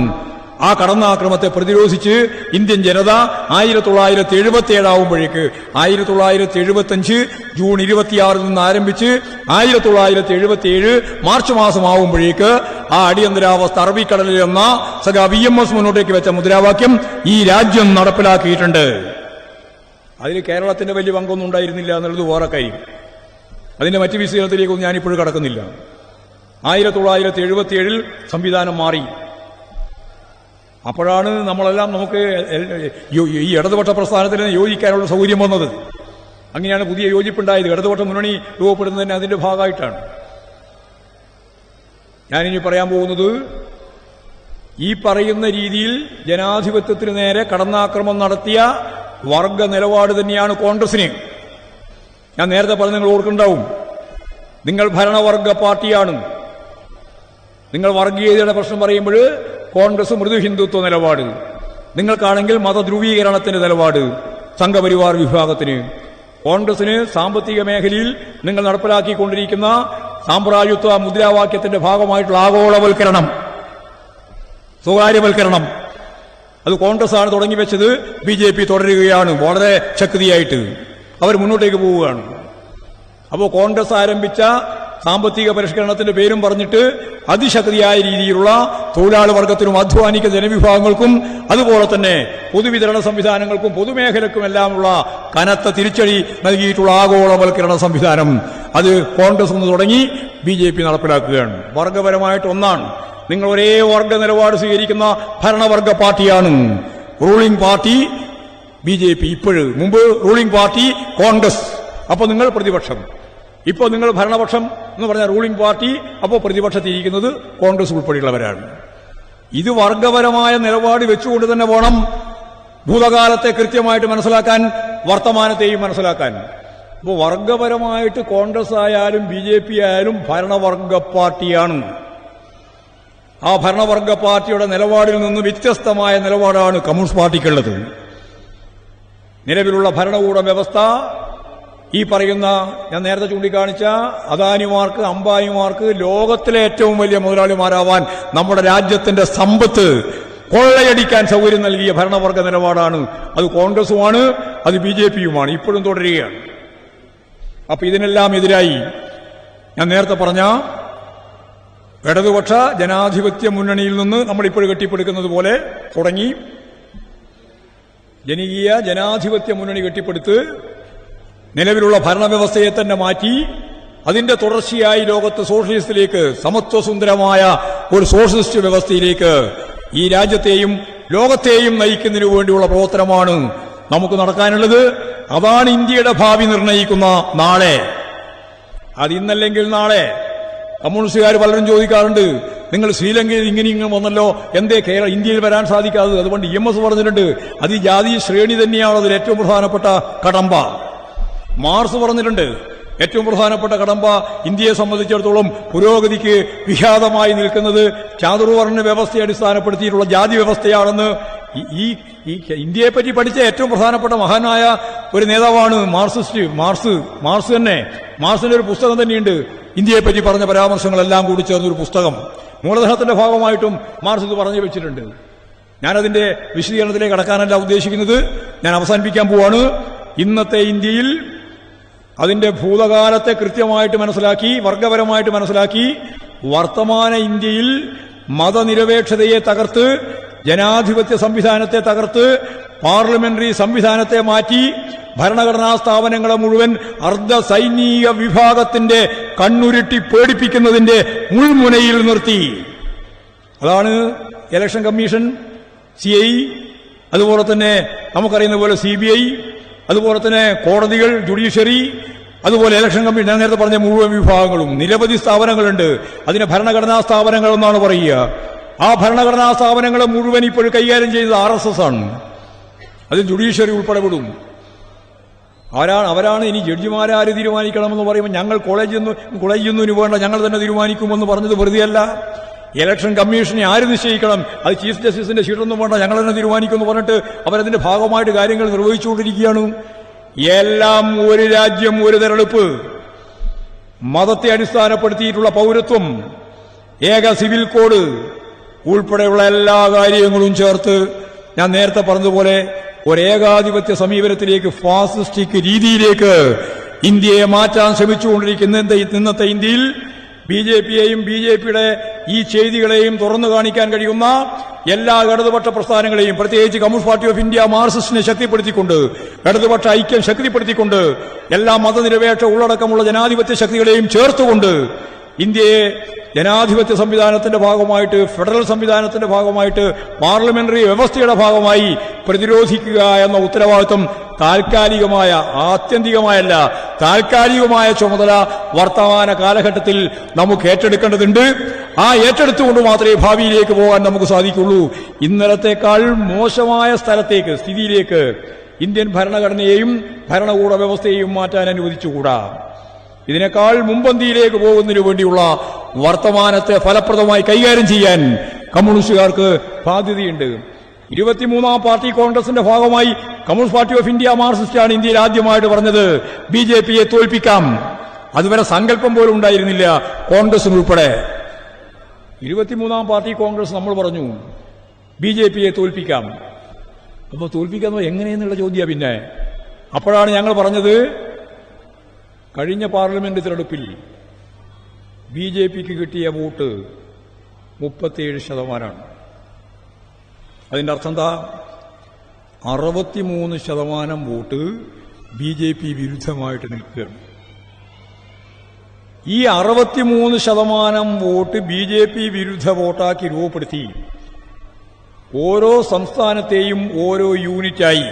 [SPEAKER 1] ആ കടന്നാക്രമത്തെ പ്രതിരോധിച്ച് ഇന്ത്യൻ ജനത 1977 ആവുമ്പോഴേക്ക് 1975 ജൂൺ 26 നിന്ന് ആരംഭിച്ച് 1977 മാർച്ച് മാസമാവുമ്പോഴേക്ക് ആ അടിയന്തരാവസ്ഥ അറബിക്കടലിൽ എന്ന സഖാ VMS മുന്നോട്ടേക്ക് വെച്ച മുദ്രാവാക്യം ഈ രാജ്യം നടപ്പിലാക്കിയിട്ടുണ്ട്. അതിൽ കേരളത്തിന്റെ വലിയ പങ്കൊന്നും ഉണ്ടായിരുന്നില്ല എന്നുള്ളത് വേറെ കാര്യം. അതിന്റെ മറ്റ് വിശകലനത്തിലേക്കൊന്നും ഞാനിപ്പോഴും കടക്കുന്നില്ല. 1977 സംവിധാനം മാറി. അപ്പോഴാണ് നമ്മളെല്ലാം നമുക്ക് ഈ ഇടതുപക്ഷ പ്രസ്ഥാനത്തിന് യോജിക്കാനുള്ള സൗകര്യം വന്നത്. അങ്ങനെയാണ് പുതിയ യോജിപ്പുണ്ടായത്. ഇടതുപക്ഷ മുന്നണി രൂപപ്പെടുന്നതിന് അതിന്റെ ഭാഗമായിട്ടാണ്. ഞാനിനി പറയാൻ പോകുന്നത്, ഈ പറയുന്ന രീതിയിൽ ജനാധിപത്യത്തിന് നേരെ കടന്നാക്രമം നടത്തിയ വർഗ നിലപാട് തന്നെയാണ് കോൺഗ്രസിന്. ഞാൻ നേരത്തെ പറഞ്ഞ് നിങ്ങൾ ഓർക്കുന്നുണ്ടാവും, നിങ്ങൾ ഭരണവർഗ പാർട്ടിയാണ്. നിങ്ങൾ വർഗീയതയുടെ പ്രശ്നം പറയുമ്പോൾ കോൺഗ്രസ് മൃദു ഹിന്ദുത്വ നിലപാട്, നിങ്ങൾക്കാണെങ്കിൽ മതധ്രുവീകരണത്തിന്റെ നിലപാട്, സംഘപരിവാർ വിഭാഗത്തിന്. കോൺഗ്രസിന് സാമ്പത്തിക മേഖലയിൽ നിങ്ങൾ നടപ്പിലാക്കിക്കൊണ്ടിരിക്കുന്ന സാമ്രാജ്യത്വ മുദ്രാവാക്യത്തിന്റെ ഭാഗമായിട്ടുള്ള ആഗോളവൽക്കരണം, സ്വകാര്യവൽക്കരണം, അത് കോൺഗ്രസ് ആണ് തുടങ്ങിവെച്ചത്. BJP തുടരുകയാണ് വളരെ ശക്തിയായിട്ട്. അവർ മുന്നോട്ടേക്ക് പോവുകയാണ്. അപ്പോൾ കോൺഗ്രസ് ആരംഭിച്ച സാമ്പത്തിക പരിഷ്കരണത്തിന്റെ പേരും പറഞ്ഞിട്ട് അതിശക്തിയായ രീതിയിലുള്ള തൊഴിലാളി വർഗത്തിനും അധ്വാനിക്കുന്ന ജനവിഭാഗങ്ങൾക്കും അതുപോലെ തന്നെ പൊതുവിതരണ സംവിധാനങ്ങൾക്കും പൊതുമേഖലക്കുമെല്ലാമുള്ള കനത്ത തിരിച്ചടി നൽകിയിട്ടുള്ള ആഗോളവൽക്കരണ സംവിധാനം അത് കോൺഗ്രസ് ഒന്ന് തുടങ്ങി BJP നടപ്പിലാക്കുകയാണ്. വർഗപരമായിട്ട് ഒന്നാണ്. നിങ്ങൾ ഒരേ വർഗ നിലപാട് സ്വീകരിക്കുന്ന ഭരണവർഗ പാർട്ടിയാണ്. റൂളിംഗ് പാർട്ടി BJP, ഇപ്പോഴും മുമ്പ് റൂളിംഗ് പാർട്ടി കോൺഗ്രസ്. അപ്പോൾ നിങ്ങൾ പ്രതിപക്ഷം. ഇപ്പോൾ നിങ്ങൾ ഭരണപക്ഷം എന്ന് പറഞ്ഞ റൂളിംഗ് പാർട്ടി, അപ്പോൾ പ്രതിപക്ഷത്തിരിക്കുന്നത് കോൺഗ്രസ് ഉൾപ്പെടെയുള്ളവരാണ്. ഇത് വർഗപരമായ നിലപാട് വെച്ചുകൊണ്ട് തന്നെ വേണം ഭൂതകാലത്തെ കൃത്യമായിട്ട് മനസ്സിലാക്കാൻ, വർത്തമാനത്തെയും മനസ്സിലാക്കാൻ. അപ്പോൾ വർഗപരമായിട്ട് കോൺഗ്രസ് ആയാലും BJP ആയാലും ഭരണവർഗ പാർട്ടിയാണ്. ആ ഭരണവർഗ പാർട്ടിയുടെ നിലപാടിൽ നിന്ന് വ്യത്യസ്തമായ നിലപാടാണ് കമ്മ്യൂണിസ്റ്റ് പാർട്ടിക്കുള്ളത്. നിലവിലുള്ള ഭരണകൂട വ്യവസ്ഥ ഈ പറയുന്ന ഞാൻ നേരത്തെ ചൂണ്ടിക്കാണിച്ച അദാനിമാർക്ക്, അംബാനിമാർക്ക് ലോകത്തിലെ ഏറ്റവും വലിയ മുതലാളിമാരാവാൻ നമ്മുടെ രാജ്യത്തിന്റെ സമ്പത്ത് കൊള്ളയടിക്കാൻ സൗകര്യം നൽകിയ ഭരണവർഗ നിലപാടാണ്. അത് കോൺഗ്രസുമാണ്, അത് BJPയുമാണ്, ഇപ്പോഴും തുടരുകയാണ്. അപ്പൊ ഇതിനെല്ലാം എതിരായി ഞാൻ നേരത്തെ പറഞ്ഞ ഇടതുപക്ഷ ജനാധിപത്യ മുന്നണിയിൽ നിന്ന് നമ്മളിപ്പോൾ കെട്ടിപ്പടുക്കുന്നത് പോലെ തുടങ്ങി ജനകീയ ജനാധിപത്യ മുന്നണി കെട്ടിപ്പടുത്ത് നിലവിലുള്ള ഭരണവ്യവസ്ഥയെ തന്നെ മാറ്റി അതിന്റെ തുടർച്ചയായി ലോകത്ത് സോഷ്യലിസ്റ്റിലേക്ക്, സമത്വസുന്ദരമായ ഒരു സോഷ്യലിസ്റ്റ് വ്യവസ്ഥയിലേക്ക് ഈ രാജ്യത്തെയും ലോകത്തെയും നയിക്കുന്നതിനു വേണ്ടിയുള്ള പ്രവർത്തനമാണ് നമുക്ക് നടക്കാനുള്ളത്. അതാണ് ഇന്ത്യയുടെ ഭാവി നിർണയിക്കുന്ന നാളെ. അതിന്നല്ലെങ്കിൽ നാളെ. കമ്മ്യൂണിസ്റ്റുകാർ പലരും ചോദിക്കാറുണ്ട്, നിങ്ങൾ ശ്രീലങ്കയിൽ ഇങ്ങനെ വന്നല്ലോ, എന്തേ ഇന്ത്യയിൽ വരാൻ സാധിക്കാതെ? അതുകൊണ്ട് EMS പറഞ്ഞിട്ടുണ്ട്, അത് ഈ ജാതി ശ്രേണി തന്നെയാണ് അതിൽ ഏറ്റവും പ്രധാനപ്പെട്ട കടമ്പ. മാർസ് പറഞ്ഞിട്ടുണ്ട്, ഏറ്റവും പ്രധാനപ്പെട്ട കടമ്പ ഇന്ത്യയെ സംബന്ധിച്ചിടത്തോളം പുരോഗതിക്ക് വിഘാതമായി നിൽക്കുന്നത് ചാതുർവർണ്ണ വ്യവസ്ഥയെ അടിസ്ഥാനപ്പെടുത്തിയിട്ടുള്ള ജാതി വ്യവസ്ഥയാണെന്ന്. ഈ ഇന്ത്യയെപ്പറ്റി പഠിച്ച ഏറ്റവും പ്രധാനപ്പെട്ട മഹാനായ ഒരു നേതാവാണ് മാർസിസ്റ്റ്. മാർസ് തന്നെ. മാർസിന്റെ ഒരു പുസ്തകം തന്നെയുണ്ട്, ഇന്ത്യയെപ്പറ്റി പറഞ്ഞ പരാമർശങ്ങളെല്ലാം കൂടി ചേർന്നൊരു പുസ്തകം. മൂലധനത്തിന്റെ ഭാഗമായിട്ടും മാർസ് ഇത് പറഞ്ഞു വെച്ചിട്ടുണ്ട്. ഞാനതിന്റെ വിശദീകരണത്തിലേക്ക് കടക്കാനല്ല ഉദ്ദേശിക്കുന്നത്, ഞാൻ അവസാനിപ്പിക്കാൻ പോവാണ്. ഇന്നത്തെ ഇന്ത്യയിൽ അതിന്റെ ഭൂതകാലത്തെ കൃത്യമായിട്ട് മനസ്സിലാക്കി, വർഗപരമായിട്ട് മനസ്സിലാക്കി, വർത്തമാന ഇന്ത്യയിൽ മതനിരപേക്ഷതയെ തകർത്ത്, ജനാധിപത്യ സംവിധാനത്തെ തകർത്ത്, പാർലമെന്ററി സംവിധാനത്തെ മാറ്റി ഭരണഘടനാ സ്ഥാപനങ്ങളെ മുഴുവൻ അർദ്ധ സൈനിക വിഭാഗത്തിന്റെ കണ്ണുരുട്ടി പേടിപ്പിക്കുന്നതിന്റെ മുൾമുനയിൽ നിർത്തി. അതാണ് ഇലക്ഷൻ കമ്മീഷൻ, CI, അതുപോലെ തന്നെ നമുക്കറിയുന്ന പോലെ CBI, അതുപോലെ തന്നെ കോടതികൾ, ജുഡീഷ്യറി, അതുപോലെ ഇലക്ഷൻ കമ്മീഷൻ, ഞാൻ നേരത്തെ പറഞ്ഞ മുഴുവൻ വിഭാഗങ്ങളും. നിരവധി സ്ഥാപനങ്ങളുണ്ട്. അതിനെ ഭരണഘടനാ സ്ഥാപനങ്ങൾ എന്നാണ് പറയുക. ആ ഭരണഘടനാ സ്ഥാപനങ്ങളെ മുഴുവൻ ഇപ്പോൾ കൈകാര്യം ചെയ്യുന്നത് RSS ആണ്. അതിൽ ജുഡീഷ്യറി ഉൾപ്പെടെ വിടും. അവരാണ് ഇനി ജഡ്ജിമാരാര് തീരുമാനിക്കണമെന്ന് പറയുമ്പോൾ ഞങ്ങൾ കോളേജിൽ വേണ്ട, ഞങ്ങൾ തന്നെ തീരുമാനിക്കുമെന്ന് പറഞ്ഞത് വെറുതെയല്ല. ഇലക്ഷൻ കമ്മീഷനെ ആര് നിശ്ചയിക്കണം? അത് ചീഫ് ജസ്റ്റിസിന്റെ സീറ്റൊന്നും വേണ്ട, ഞങ്ങൾ തന്നെ തീരുമാനിക്കുമെന്ന് പറഞ്ഞിട്ട് അവരതിന്റെ ഭാഗമായിട്ട് കാര്യങ്ങൾ നിർവഹിച്ചുകൊണ്ടിരിക്കുകയാണ്. എല്ലാം ഒരു രാജ്യം ഒരു തെരഞ്ഞെടുപ്പ്, മതത്തെ അടിസ്ഥാനപ്പെടുത്തിയിട്ടുള്ള പൗരത്വം, ഏക സിവിൽ കോഡ് ഉൾപ്പെടെയുള്ള എല്ലാ കാര്യങ്ങളും ചേർത്ത് ഞാൻ നേരത്തെ പറഞ്ഞതുപോലെ ഒരേകാധിപത്യ സമീപനത്തിലേക്ക്, ഫാസിസ്റ്റിക് രീതിയിലേക്ക് ഇന്ത്യയെ മാറ്റാൻ ശ്രമിച്ചുകൊണ്ടിരിക്കുന്ന ഇന്നത്തെ ഇന്ത്യയിൽ BJPയെയും BJPയുടെ ഈ ചെയ്തികളെയും തുറന്നു കാണിക്കാൻ കഴിയുന്ന എല്ലാ ഇടതുപക്ഷ പ്രസ്ഥാനങ്ങളെയും, പ്രത്യേകിച്ച് കമ്മ്യൂണിസ്റ്റ് പാർട്ടി ഓഫ് ഇന്ത്യ മാർക്സിസ്റ്റിനെ ശക്തിപ്പെടുത്തിക്കൊണ്ട്, ഇടതുപക്ഷ ഐക്യം ശക്തിപ്പെടുത്തിക്കൊണ്ട്, എല്ലാ മതനിരപേക്ഷ ഉള്ളടക്കമുള്ള ജനാധിപത്യ ശക്തികളെയും ചേർത്തുകൊണ്ട് ഇന്ത്യയെ ജനാധിപത്യ സംവിധാനത്തിന്റെ ഭാഗമായിട്ട്, ഫെഡറൽ സംവിധാനത്തിന്റെ ഭാഗമായിട്ട്, പാർലമെന്ററി വ്യവസ്ഥയുടെ ഭാഗമായി പ്രതിരോധിക്കുക എന്ന ഉത്തരവാദിത്വം താൽക്കാലികമായ, ആത്യന്തികമായല്ല, താൽക്കാലികമായ ചുമതല വർത്തമാന കാലഘട്ടത്തിൽ നമുക്ക് ഏറ്റെടുക്കേണ്ടതുണ്ട്. ആ ഏറ്റെടുത്തുകൊണ്ട് മാത്രമേ ഭാവിയിലേക്ക് പോകാൻ നമുക്ക് സാധിക്കുള്ളൂ. ഇന്നലത്തേക്കാൾ മോശമായ സ്ഥിതിയിലേക്ക് ഇന്ത്യൻ ഭരണഘടനയെയും ഭരണകൂട വ്യവസ്ഥയെയും മാറ്റാൻ അനുവദിച്ചുകൂടാ. ഇതിനേക്കാൾ മുമ്പന്തിയിലേക്ക് പോകുന്നതിനു വേണ്ടിയുള്ള വർത്തമാനത്തെ ഫലപ്രദമായി കൈകാര്യം ചെയ്യാൻ കമ്മ്യൂണിസ്റ്റുകാർക്ക് ബാധ്യതയുണ്ട്. 23ാം പാർട്ടി കോൺഗ്രസിന്റെ ഭാഗമായി കമ്മ്യൂണിസ്റ്റ് പാർട്ടി ഓഫ് ഇന്ത്യ മാർക്സിസ്റ്റാണ് ഇന്ത്യയിൽ ആദ്യമായിട്ട് പറഞ്ഞത് BJPയെ തോൽപ്പിക്കാം. അതുവരെ സങ്കല്പം പോലും ഉണ്ടായിരുന്നില്ല കോൺഗ്രസിനുൾപ്പെടെ. 23ാം പാർട്ടി കോൺഗ്രസ് നമ്മൾ പറഞ്ഞു BJPയെ തോൽപ്പിക്കാം. അപ്പോൾ തോൽപ്പിക്കാമെന്നോ എങ്ങനെയെന്നുള്ള ചോദ്യം. പിന്നെ അപ്പോഴാണ് ഞങ്ങൾ പറഞ്ഞത്, കഴിഞ്ഞ പാർലമെന്റ് തെരഞ്ഞെടുപ്പിൽ BJPക്ക് കിട്ടിയ വോട്ട് 37%. അതിന്റെ അർത്ഥം എന്താ? 63% വോട്ട് BJP വിരുദ്ധമായിട്ട് നിൽക്കുകയാണ്. ഈ 63% വോട്ട് BJP വിരുദ്ധ വോട്ടാക്കി രൂപപ്പെടുത്തി ഓരോ സംസ്ഥാനത്തെയും ഓരോ യൂണിറ്റായി,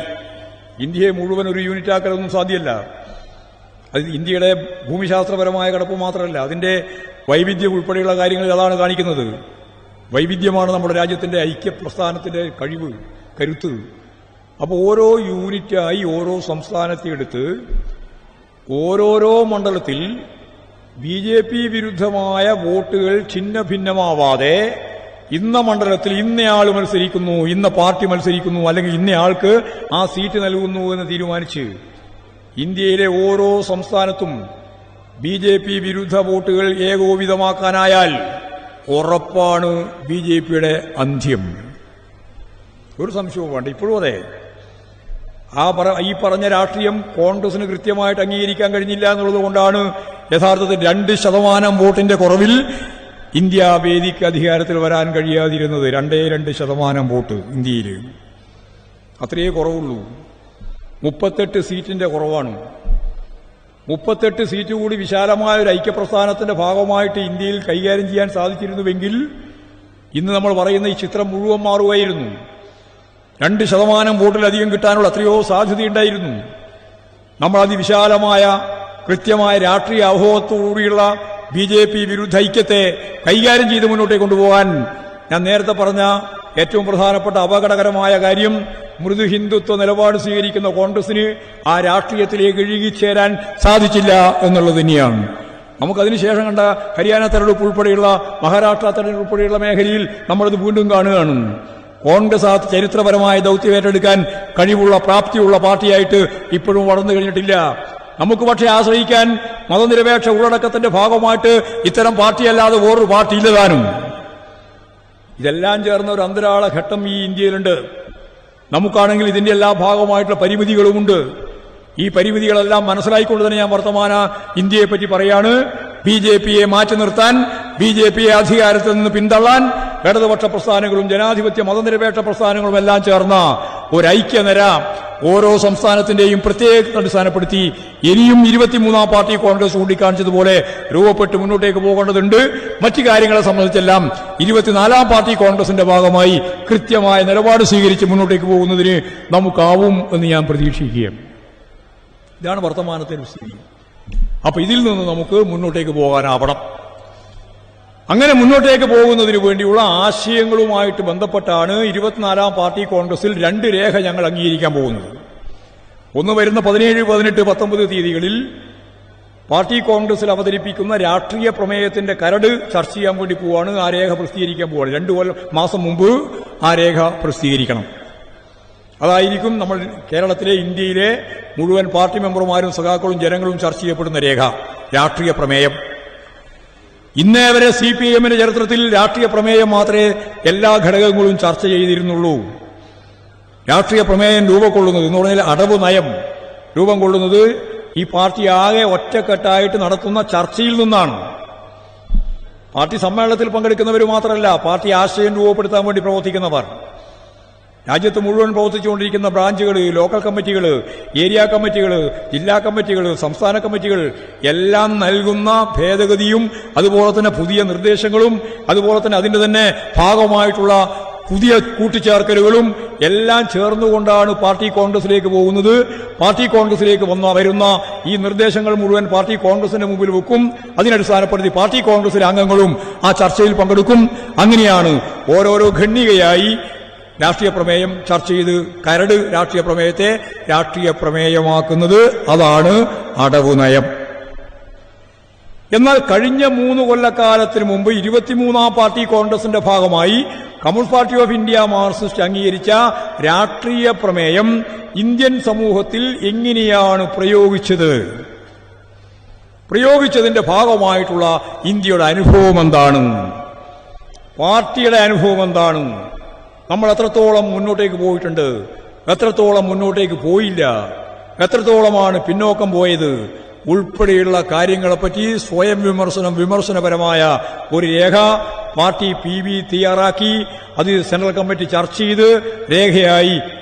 [SPEAKER 1] ഇന്ത്യയെ മുഴുവൻ ഒരു യൂണിറ്റാക്കലൊന്നും സാധ്യമല്ല. അത് ഇന്ത്യയുടെ ഭൂമിശാസ്ത്രപരമായ കിടപ്പ് മാത്രമല്ല, അതിന്റെ വൈവിധ്യം ഉൾപ്പെടെയുള്ള കാര്യങ്ങളിൽ അതാണ് കാണിക്കുന്നത്. വൈവിധ്യമാണ് നമ്മുടെ രാജ്യത്തിന്റെ ഐക്യപ്രസ്ഥാനത്തിന്റെ കരുത്ത്. അപ്പോൾ ഓരോ യൂണിറ്റായി ഓരോ സംസ്ഥാനത്തെ എടുത്ത് ഓരോരോ മണ്ഡലത്തിൽ BJP വിരുദ്ധമായ വോട്ടുകൾ ഛിന്ന ഭിന്നമാവാതെ ഇന്ന മണ്ഡലത്തിൽ ഇന്നയാൾ മത്സരിക്കുന്നു, ഇന്ന പാർട്ടി മത്സരിക്കുന്നു, അല്ലെങ്കിൽ ഇന്നയാൾക്ക് ആ സീറ്റ് നൽകുന്നു എന്ന് തീരുമാനിച്ച് ഇന്ത്യയിലെ ഓരോ സംസ്ഥാനത്തും BJP വിരുദ്ധ വോട്ടുകൾ ഏകോപിതമാക്കാനായാൽ ഉറപ്പാണ് BJPയുടെ അന്ത്യം. ഒരു സംശയവും വേണ്ട. ഇപ്പോഴും അതെ. ഈ പറഞ്ഞ രാഷ്ട്രീയം കോൺഗ്രസിന് കൃത്യമായിട്ട് അംഗീകരിക്കാൻ കഴിഞ്ഞില്ല എന്നുള്ളത് കൊണ്ടാണ് യഥാർത്ഥത്തിൽ 2% വോട്ടിന്റെ കുറവിൽ ഇന്ത്യ വേദിക്ക് അധികാരത്തിൽ വരാൻ കഴിയാതിരുന്നത്. 2% വോട്ട് ഇന്ത്യയിൽ, അത്രയേ കുറവുള്ളൂ. 38 സീറ്റിന്റെ കുറവാണ്. 38 സീറ്റ് കൂടി വിശാലമായ ഒരു ഐക്യപ്രസ്ഥാനത്തിന്റെ ഭാഗമായിട്ട് ഇന്ത്യയിൽ കൈകാര്യം ചെയ്യാൻ സാധിച്ചിരുന്നുവെങ്കിൽ ഇന്ന് നമ്മൾ പറയുന്ന ഈ ചിത്രം മുഴുവൻ മാറുമായിരുന്നു. 2% വോട്ടിലധികം കിട്ടാനുള്ള എത്രയോ സാധ്യതയുണ്ടായിരുന്നു. നമ്മൾ അതിവിശാലമായ കൃത്യമായ രാഷ്ട്രീയ അവബോധത്തോടുകൂടിയുള്ള BJP വിരുദ്ധ ഐക്യത്തെ കൈകാര്യം ചെയ്ത് മുന്നോട്ടേക്ക് കൊണ്ടുപോകാൻ ഞാൻ നേരത്തെ പറഞ്ഞ ഏറ്റവും പ്രധാനപ്പെട്ട അപകടകരമായ കാര്യം, മൃദു ഹിന്ദുത്വ നിലപാട് സ്വീകരിക്കുന്ന കോൺഗ്രസിന് ആ രാഷ്ട്രീയത്തിലേക്ക് ഇഴുകിച്ചേരാൻ സാധിച്ചില്ല എന്നുള്ളത് തന്നെയാണ്. നമുക്കതിനുശേഷം കണ്ട ഹരിയാന തെരഞ്ഞെടുപ്പ് ഉൾപ്പെടെയുള്ള മഹാരാഷ്ട്ര തെരഞ്ഞെടുപ്പ് ഉൾപ്പെടെയുള്ള മേഖലയിൽ നമ്മളത് വീണ്ടും കാണുകയാണ്. കോൺഗ്രസ് ആ ചരിത്രപരമായ ദൌത്യം ഏറ്റെടുക്കാൻ കഴിവുള്ള പ്രാപ്തിയുള്ള പാർട്ടിയായിട്ട് ഇപ്പോഴും വളർന്നു കഴിഞ്ഞിട്ടില്ല. നമുക്ക് പക്ഷേ ആശ്രയിക്കാൻ മതനിരപേക്ഷ ഉള്ളടക്കത്തിന്റെ ഭാഗമായിട്ട് ഇത്തരം പാർട്ടിയല്ലാതെ വേറൊരു പാർട്ടി ഇല്ലതാനും. ഇതെല്ലാം ചേർന്ന ഒരു അന്തരാള ഘട്ടം ഈ ഇന്ത്യയിലുണ്ട്. നമുക്കാണെങ്കിൽ ഇതിന്റെ എല്ലാ ഭാഗമായിട്ടുള്ള പരിമിതികളുമുണ്ട്. ഈ പരിമിതികളെല്ലാം മനസ്സിലായിക്കൊണ്ട് തന്നെ ഞാൻ വർത്തമാന ഇന്ത്യയെപ്പറ്റി പറയാണ്. BJPയെ മാറ്റി നിർത്താൻ ബിജെപിയെ അധികാരത്തിൽ നിന്ന് പിന്തള്ളാൻ ഇടതുപക്ഷ പ്രസ്ഥാനങ്ങളും ജനാധിപത്യ മതനിരപേക്ഷ പ്രസ്ഥാനങ്ങളും എല്ലാം ചേർന്ന ഒരു ഐക്യനിര ഓരോ സംസ്ഥാനത്തിന്റെയും പ്രത്യേക അടിസ്ഥാനപ്പെടുത്തി ഇനിയും 23-ാം പാർട്ടി കോൺഗ്രസ് ചൂണ്ടിക്കാണിച്ചതുപോലെ രൂപപ്പെട്ട് മുന്നോട്ടേക്ക് പോകേണ്ടതുണ്ട്. മറ്റു കാര്യങ്ങളെ സംബന്ധിച്ചെല്ലാം 24-ാം പാർട്ടി കോൺഗ്രസിന്റെ ഭാഗമായി കൃത്യമായ നിലപാട് സ്വീകരിച്ച് മുന്നോട്ടേക്ക് പോകുന്നതിന് നമുക്കാവും എന്ന് ഞാൻ പ്രതീക്ഷിക്കുകയാണ്. ഇതാണ് വർത്തമാനത്തിന്റെ സ്ഥിതി. അപ്പൊ ഇതിൽ നിന്ന് നമുക്ക് മുന്നോട്ടേക്ക് പോകാനാവണം. അങ്ങനെ മുന്നോട്ടേക്ക് പോകുന്നതിന് വേണ്ടിയുള്ള ആശയങ്ങളുമായിട്ട് ബന്ധപ്പെട്ടാണ് 24-ാം പാർട്ടി കോൺഗ്രസിൽ 2 രേഖ ഞങ്ങൾ അംഗീകരിക്കാൻ പോകുന്നത്. ഒന്ന് വരുന്ന 17, 18, 19 തീയതികളിൽ പാർട്ടി കോൺഗ്രസിൽ അവതരിപ്പിക്കുന്ന രാഷ്ട്രീയ പ്രമേയത്തിന്റെ കരട് ചർച്ച ചെയ്യാൻ വേണ്ടി പോവാണ്. ആ രേഖ പ്രസിദ്ധീകരിക്കാൻ പോവാണ്. 2 മാസം മുമ്പ് ആ രേഖ പ്രസിദ്ധീകരിക്കണം. അതായിരിക്കും നമ്മൾ കേരളത്തിലെ, ഇന്ത്യയിലെ മുഴുവൻ പാർട്ടി മെമ്പർമാരും സഖാക്കളും ജനങ്ങളും ചർച്ച ചെയ്യപ്പെടുന്ന രേഖ, രാഷ്ട്രീയ പ്രമേയം. ഇന്നേ വരെ CPIMന്റെ ചരിത്രത്തിൽ രാഷ്ട്രീയ പ്രമേയം മാത്രമേ എല്ലാ ഘടകങ്ങളും ചർച്ച ചെയ്തിരുന്നുള്ളൂ. രാഷ്ട്രീയ പ്രമേയം രൂപം കൊള്ളുന്നത് എന്ന് പറഞ്ഞാൽ അടവ് നയം രൂപം കൊള്ളുന്നത് ഈ പാർട്ടി ആകെ ഒറ്റക്കെട്ടായിട്ട് നടത്തുന്ന ചർച്ചയിൽ നിന്നാണ്. പാർട്ടി സമ്മേളനത്തിൽ പങ്കെടുക്കുന്നവർ മാത്രമല്ല, പാർട്ടി ആശയം രൂപപ്പെടുത്താൻ വേണ്ടി പ്രവർത്തിക്കുന്നവർ, രാജ്യത്ത് മുഴുവൻ പ്രവർത്തിച്ചുകൊണ്ടിരിക്കുന്ന ബ്രാഞ്ചുകൾ, ലോക്കൽ കമ്മിറ്റികൾ, ഏരിയ കമ്മിറ്റികൾ, ജില്ലാ കമ്മിറ്റികൾ, സംസ്ഥാന കമ്മിറ്റികൾ എല്ലാം നൽകുന്ന ഭേദഗതിയും അതുപോലെ തന്നെ പുതിയ നിർദ്ദേശങ്ങളും അതുപോലെ തന്നെ അതിന്റെ തന്നെ ഭാഗമായിട്ടുള്ള പുതിയ കൂട്ടിച്ചേർക്കലുകളും എല്ലാം ചേർന്നുകൊണ്ടാണ് പാർട്ടി കോൺഗ്രസിലേക്ക് പോകുന്നത്. പാർട്ടി കോൺഗ്രസിലേക്ക് വരുന്ന ഈ നിർദ്ദേശങ്ങൾ മുഴുവൻ പാർട്ടി കോൺഗ്രസിന്റെ മുമ്പിൽ വെക്കും. അതിനടിസ്ഥാനപ്പെടുത്തി പാർട്ടി കോൺഗ്രസിലെ അംഗങ്ങളും ആ ചർച്ചയിൽ പങ്കെടുക്കും. അങ്ങനെയാണ് ഓരോരോ ഖണ്ഡികയായി രാഷ്ട്രീയ പ്രമേയം ചർച്ച ചെയ്ത് കരട് രാഷ്ട്രീയ പ്രമേയത്തെ രാഷ്ട്രീയ പ്രമേയമാക്കുന്നത്. അതാണ് അടവ് നയം. എന്നാൽ കഴിഞ്ഞ 3 കൊല്ലക്കാലത്തിന് മുമ്പ് 23-ാം പാർട്ടി കോൺഗ്രസിന്റെ ഭാഗമായി communist party of India Marxist അംഗീകരിച്ച രാഷ്ട്രീയ പ്രമേയം ഇന്ത്യൻ സമൂഹത്തിൽ എങ്ങനെയാണ് പ്രയോഗിച്ചതിന്റെ ഭാഗമായിട്ടുള്ള ഇന്ത്യയുടെ അനുഭവം എന്താണ്, പാർട്ടിയുടെ അനുഭവം എന്താണ്, നമ്മൾ എത്രത്തോളം മുന്നോട്ടേക്ക് പോയിട്ടുണ്ട്, എത്രത്തോളം മുന്നോട്ടേക്ക് പോയില്ല, എത്രത്തോളമാണ് പിന്നോക്കം പോയത് ഉൾപ്പെടെയുള്ള കാര്യങ്ങളെപ്പറ്റി സ്വയം വിമർശനപരമായ ഒരു രേഖ പാർട്ടി PB തയ്യാറാക്കി. അത് സെൻട്രൽ കമ്മിറ്റി ചർച്ച ചെയ്ത് രേഖയായി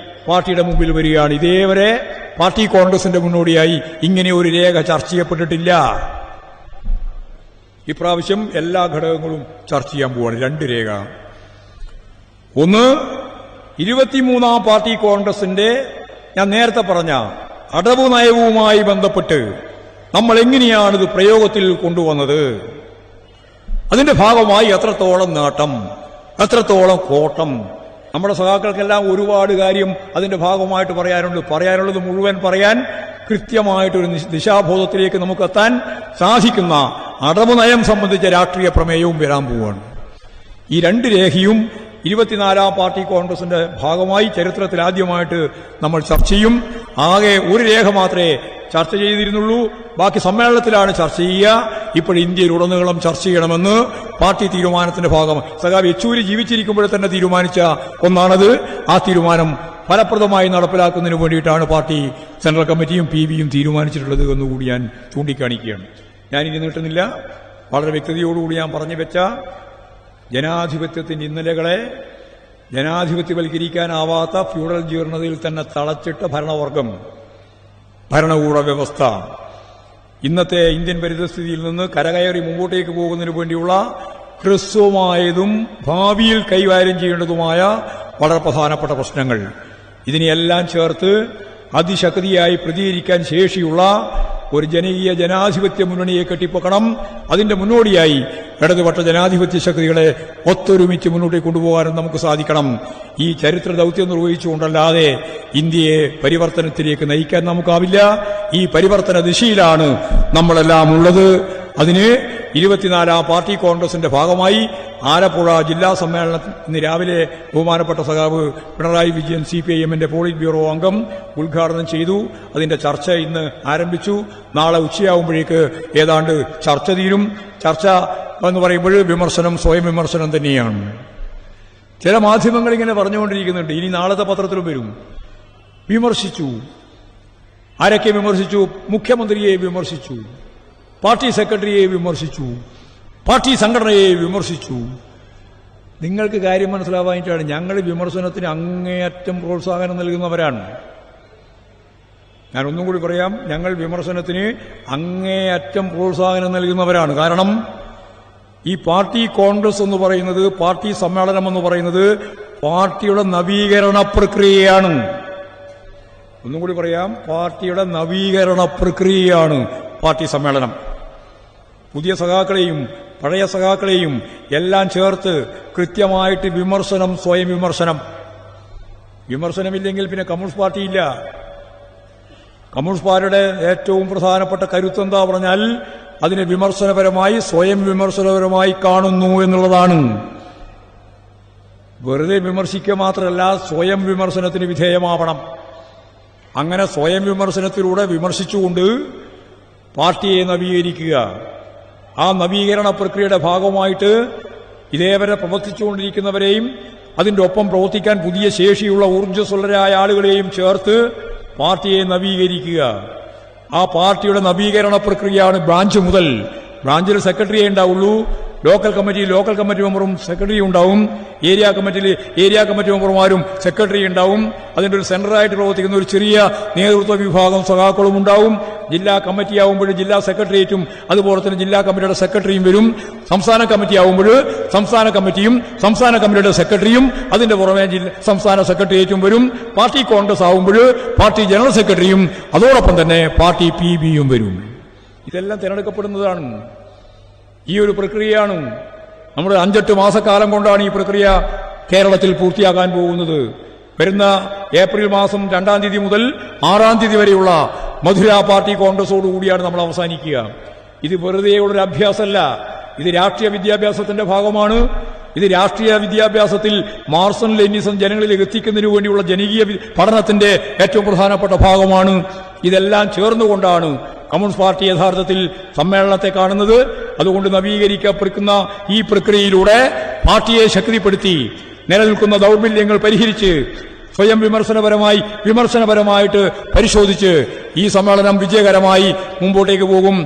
[SPEAKER 1] പാർട്ടിയുടെ മുമ്പിൽ വരികയാണ്. ഇതേവരെ പാർട്ടി കോൺഗ്രസിന്റെ മുന്നോടിയായി ഇങ്ങനെ ഒരു രേഖ ചർച്ച ചെയ്യപ്പെട്ടിട്ടില്ല. ഇപ്രാവശ്യം എല്ലാ ഘടകങ്ങളും ചർച്ച ചെയ്യാൻ പോവാണ്. 2 രേഖ. ഒന്ന്, 23-ാം പാർട്ടി കോൺഗ്രസിന്റെ ഞാൻ നേരത്തെ പറഞ്ഞ അടവ് നയവുമായി ബന്ധപ്പെട്ട് നമ്മൾ എങ്ങനെയാണിത് പ്രയോഗത്തിൽ കൊണ്ടുവന്നത്, അതിന്റെ ഭാഗമായി എത്രത്തോളം നേട്ടം, എത്രത്തോളം കോട്ടം. നമ്മുടെ സഖാക്കൾക്കെല്ലാം ഒരുപാട് കാര്യം അതിന്റെ ഭാഗമായിട്ട് പറയാനുള്ളത് മുഴുവൻ പറയാൻ കൃത്യമായിട്ടൊരു ദിശാബോധത്തിലേക്ക് നമുക്കെത്താൻ സാധിക്കുന്ന അടവ് നയം സംബന്ധിച്ച രാഷ്ട്രീയ പ്രമേയവും വരാൻ പോവുകയാണ്. ഈ 2 രേഖയും 24-ാം പാർട്ടി കോൺഗ്രസിന്റെ ഭാഗമായി ചരിത്രത്തിൽ ആദ്യമായിട്ട് നമ്മൾ ചർച്ച ചെയ്യും. ആകെ ഒരു രേഖ മാത്രമേ ചർച്ച ചെയ്തിരുന്നുള്ളൂ, ബാക്കി സമ്മേളനത്തിലാണ് ചർച്ച ചെയ്യുക. ഇപ്പോൾ ഇന്ത്യയിലുടനീളം ചർച്ച ചെയ്യണമെന്ന് പാർട്ടി തീരുമാനത്തിന്റെ ഭാഗം സഖാവ് യെച്ചൂരി ജീവിച്ചിരിക്കുമ്പോഴേ തന്നെ തീരുമാനിച്ച ഒന്നാണത്. ആ തീരുമാനം ഫലപ്രദമായി നടപ്പിലാക്കുന്നതിന് വേണ്ടിയിട്ടാണ് പാർട്ടി സെൻട്രൽ കമ്മിറ്റിയും PBയും തീരുമാനിച്ചിട്ടുള്ളത് എന്നുകൂടി ഞാൻ ചൂണ്ടിക്കാണിക്കുകയാണ്. ഞാനിനി നീട്ടുന്നില്ല. വളരെ വ്യക്തതയോടുകൂടി ഞാൻ പറഞ്ഞു വെച്ച ജനാധിപത്യത്തിന്റെ ഇന്നലകളെ ജനാധിപത്യവൽക്കരിക്കാനാവാത്ത ഫ്യൂഡൽ ജീർണതയിൽ തന്നെ തളച്ചിട്ട ഭരണവർഗം, ഭരണകൂട വ്യവസ്ഥ ഇന്നത്തെ ഇന്ത്യൻ പരിതസ്ഥിതിയിൽ നിന്ന് കരകയറി മുമ്പോട്ടേക്ക് പോകുന്നതിനു വേണ്ടിയുള്ള ഹ്രസ്വമായതും ഭാവിയിൽ കൈകാര്യം ചെയ്യേണ്ടതുമായ വളരെ പ്രധാനപ്പെട്ട പ്രശ്നങ്ങൾ, ഇതിനെയെല്ലാം ചേർത്ത് അതിശക്തിയായി പ്രതികരിക്കാൻ ശേഷിയുള്ള ഒരു ജനകീയ ജനാധിപത്യ മുന്നണിയെ കെട്ടിപ്പൊക്കണം. അതിന്റെ മുന്നോടിയായി ഇടതുപക്ഷ ജനാധിപത്യ ശക്തികളെ ഒത്തൊരുമിച്ച് മുന്നോട്ട് കൊണ്ടുപോകാനും നമുക്ക് സാധിക്കണം. ഈ ചരിത്ര ദൌത്യം നിർവഹിച്ചുകൊണ്ടല്ലാതെ ഇന്ത്യയെ പരിവർത്തനത്തിലേക്ക് നയിക്കാൻ നമുക്കാവില്ല. ഈ പരിവർത്തന ദിശയിലാണ് നമ്മളെല്ലാം ഉള്ളത്. അതിന് 24-ാം പാർട്ടി കോൺഗ്രസിന്റെ ഭാഗമായി ആലപ്പുഴ ജില്ലാ സമ്മേളനത്തിൽ ഇന്ന് രാവിലെ ബഹുമാനപ്പെട്ട സഖാവ് പിണറായി വിജയൻ CPIMന്റെ പോളിറ്റ് ബ്യൂറോ അംഗം ഉദ്ഘാടനം ചെയ്തു. അതിന്റെ ചർച്ച ഇന്ന് ആരംഭിച്ചു. നാളെ ഉച്ചയാകുമ്പോഴേക്ക് ഏതാണ്ട് ചർച്ച തീരും. ചർച്ച എന്ന് പറയുമ്പോൾ വിമർശനം, സ്വയം വിമർശനം തന്നെയാണ്. ചില മാധ്യമങ്ങൾ ഇങ്ങനെ പറഞ്ഞുകൊണ്ടിരിക്കുന്നുണ്ട്, ഇനി നാളത്തെ പത്രത്തിലും വരും. വിമർശിച്ചു. ആരൊക്കെ വിമർശിച്ചു? മുഖ്യമന്ത്രിയെ വിമർശിച്ചു, പാർട്ടി സെക്രട്ടറിയെ വിമർശിച്ചു, പാർട്ടി സംഘടനയെ വിമർശിച്ചു. നിങ്ങൾക്ക് കാര്യം മനസ്സിലാവാനായിട്ടാണ്. ഞങ്ങൾ വിമർശനത്തിന് അങ്ങേയറ്റം പ്രോത്സാഹനം നൽകുന്നവരാണ്. ഞാൻ ഒന്നും കൂടി പറയാം, ഞങ്ങൾ വിമർശനത്തിന് അങ്ങേയറ്റം പ്രോത്സാഹനം നൽകുന്നവരാണ്. കാരണം ഈ പാർട്ടി കോൺഗ്രസ് എന്ന് പറയുന്നത്, പാർട്ടി സമ്മേളനം എന്ന് പറയുന്നത് പാർട്ടിയുടെ നവീകരണ പ്രക്രിയയാണ്. ഒന്നും കൂടി പറയാം, പാർട്ടിയുടെ നവീകരണ പ്രക്രിയയാണ് പാർട്ടി സമ്മേളനം. പുതിയ സഖാക്കളെയും പഴയ സഖാക്കളെയും എല്ലാം ചേർത്ത് കൃത്യമായിട്ട് വിമർശനം, സ്വയം വിമർശനം. വിമർശനമില്ലെങ്കിൽ പിന്നെ കമ്മ്യൂണിസ്റ്റ് പാർട്ടിയില്ല. കമ്മ്യൂണിസ്റ്റ് പാർട്ടിയുടെ ഏറ്റവും പ്രധാനപ്പെട്ട കരുത്തെന്താ പറഞ്ഞാൽ അതിനെ വിമർശനപരമായി, സ്വയം വിമർശനപരമായി കാണുന്നു എന്നുള്ളതാണ്. വെറുതെ വിമർശിക്കുക മാത്രമല്ല, സ്വയം വിമർശനത്തിന് വിധേയമാവണം. അങ്ങനെ സ്വയം വിമർശനത്തിലൂടെ വിമർശിച്ചുകൊണ്ട് പാർട്ടിയെ നവീകരിക്കുക. ആ നവീകരണ പ്രക്രിയയുടെ ഭാഗമായിട്ട് ഇതേവരെ പ്രവർത്തിച്ചുകൊണ്ടിരിക്കുന്നവരെയും അതിന്റെ ഒപ്പം പ്രവർത്തിക്കാൻ പുതിയ ശേഷിയുള്ള ഊർജ്ജസ്വലരായ ആളുകളെയും ചേർത്ത് പാർട്ടിയെ നവീകരിക്കുക. ആ പാർട്ടിയുടെ നവീകരണ പ്രക്രിയയാണ് ബ്രാഞ്ച് മുതൽ. ബ്രാഞ്ചിൽ സെക്രട്ടറിയെ ഉണ്ടാവുള്ളൂ, ലോക്കൽ കമ്മിറ്റി മെമ്പറും സെക്രട്ടറി ഉണ്ടാവും, ഏരിയ കമ്മിറ്റി മെമ്പർമാരും സെക്രട്ടറി ഉണ്ടാവും. അതിന്റെ ഒരു സെന്ററായിട്ട് പ്രവർത്തിക്കുന്ന ഒരു ചെറിയ നേതൃത്വ വിഭാഗം സഖാക്കളും ഉണ്ടാവും. ജില്ലാ കമ്മിറ്റി ആവുമ്പോൾ ജില്ലാ സെക്രട്ടേറിയറ്റും അതുപോലെ തന്നെ ജില്ലാ കമ്മിറ്റിയുടെ സെക്രട്ടറിയും വരും. സംസ്ഥാന കമ്മിറ്റി ആവുമ്പോൾ സംസ്ഥാന കമ്മിറ്റിയും സംസ്ഥാന കമ്മിറ്റിയുടെ സെക്രട്ടറിയും അതിന്റെ പുറമെ സംസ്ഥാന സെക്രട്ടേറിയറ്റും വരും. പാർട്ടി കോൺഗ്രസ് ആവുമ്പോൾ പാർട്ടി ജനറൽ സെക്രട്ടറിയും അതോടൊപ്പം തന്നെ പാർട്ടി PBയും വരും. ഇതെല്ലാം തിരഞ്ഞെടുക്കപ്പെടുന്നതാണ്. ഈ ഒരു പ്രക്രിയയാണ്. നമ്മുടെ 5-8 മാസക്കാലം കൊണ്ടാണ് ഈ പ്രക്രിയ കേരളത്തിൽ പൂർത്തിയാകാൻ പോകുന്നത്. വരുന്ന ഏപ്രിൽ മാസം 2-ാം തീയതി മുതൽ 6-ാം തീയതി വരെയുള്ള മധുര പാർട്ടി കോൺഗ്രസോടുകൂടിയാണ് നമ്മൾ അവസാനിക്കുക. ഇത് വെറുതെയുള്ളൊരു അഭ്യാസമല്ല, ഇത് രാഷ്ട്രീയ വിദ്യാഭ്യാസത്തിന്റെ ഭാഗമാണ്. ഇത് രാഷ്ട്രീയ വിദ്യാഭ്യാസത്തിൽ മാർക്സും ലെനിനിസം ജനങ്ങളിലേക്ക് എത്തിക്കുന്നതിനു വേണ്ടിയുള്ള ജനകീയ പഠനത്തിന്റെ ഏറ്റവും പ്രധാനപ്പെട്ട ഭാഗമാണ്. ഇതെല്ലാം ചേർന്നുകൊണ്ടാണ് കമ്മ്യൂണിസ്റ്റ് പാർട്ടി യഥാർത്ഥത്തിൽ സമ്മേളനത്തെ കാണുന്നത്. അതുകൊണ്ട് നവീകരിക്കപ്പെടുന്ന ഈ പ്രക്രിയയിലൂടെ പാർട്ടിയെ ശക്തിപ്പെടുത്തി നിലനിൽക്കുന്ന ദൗർബല്യങ്ങൾ പരിഹരിച്ച് സ്വയം വിമർശനപരമായിട്ട് പരിശോധിച്ച് ഈ സമ്മേളനം വിജയകരമായി മുമ്പോട്ടേക്ക് പോകും.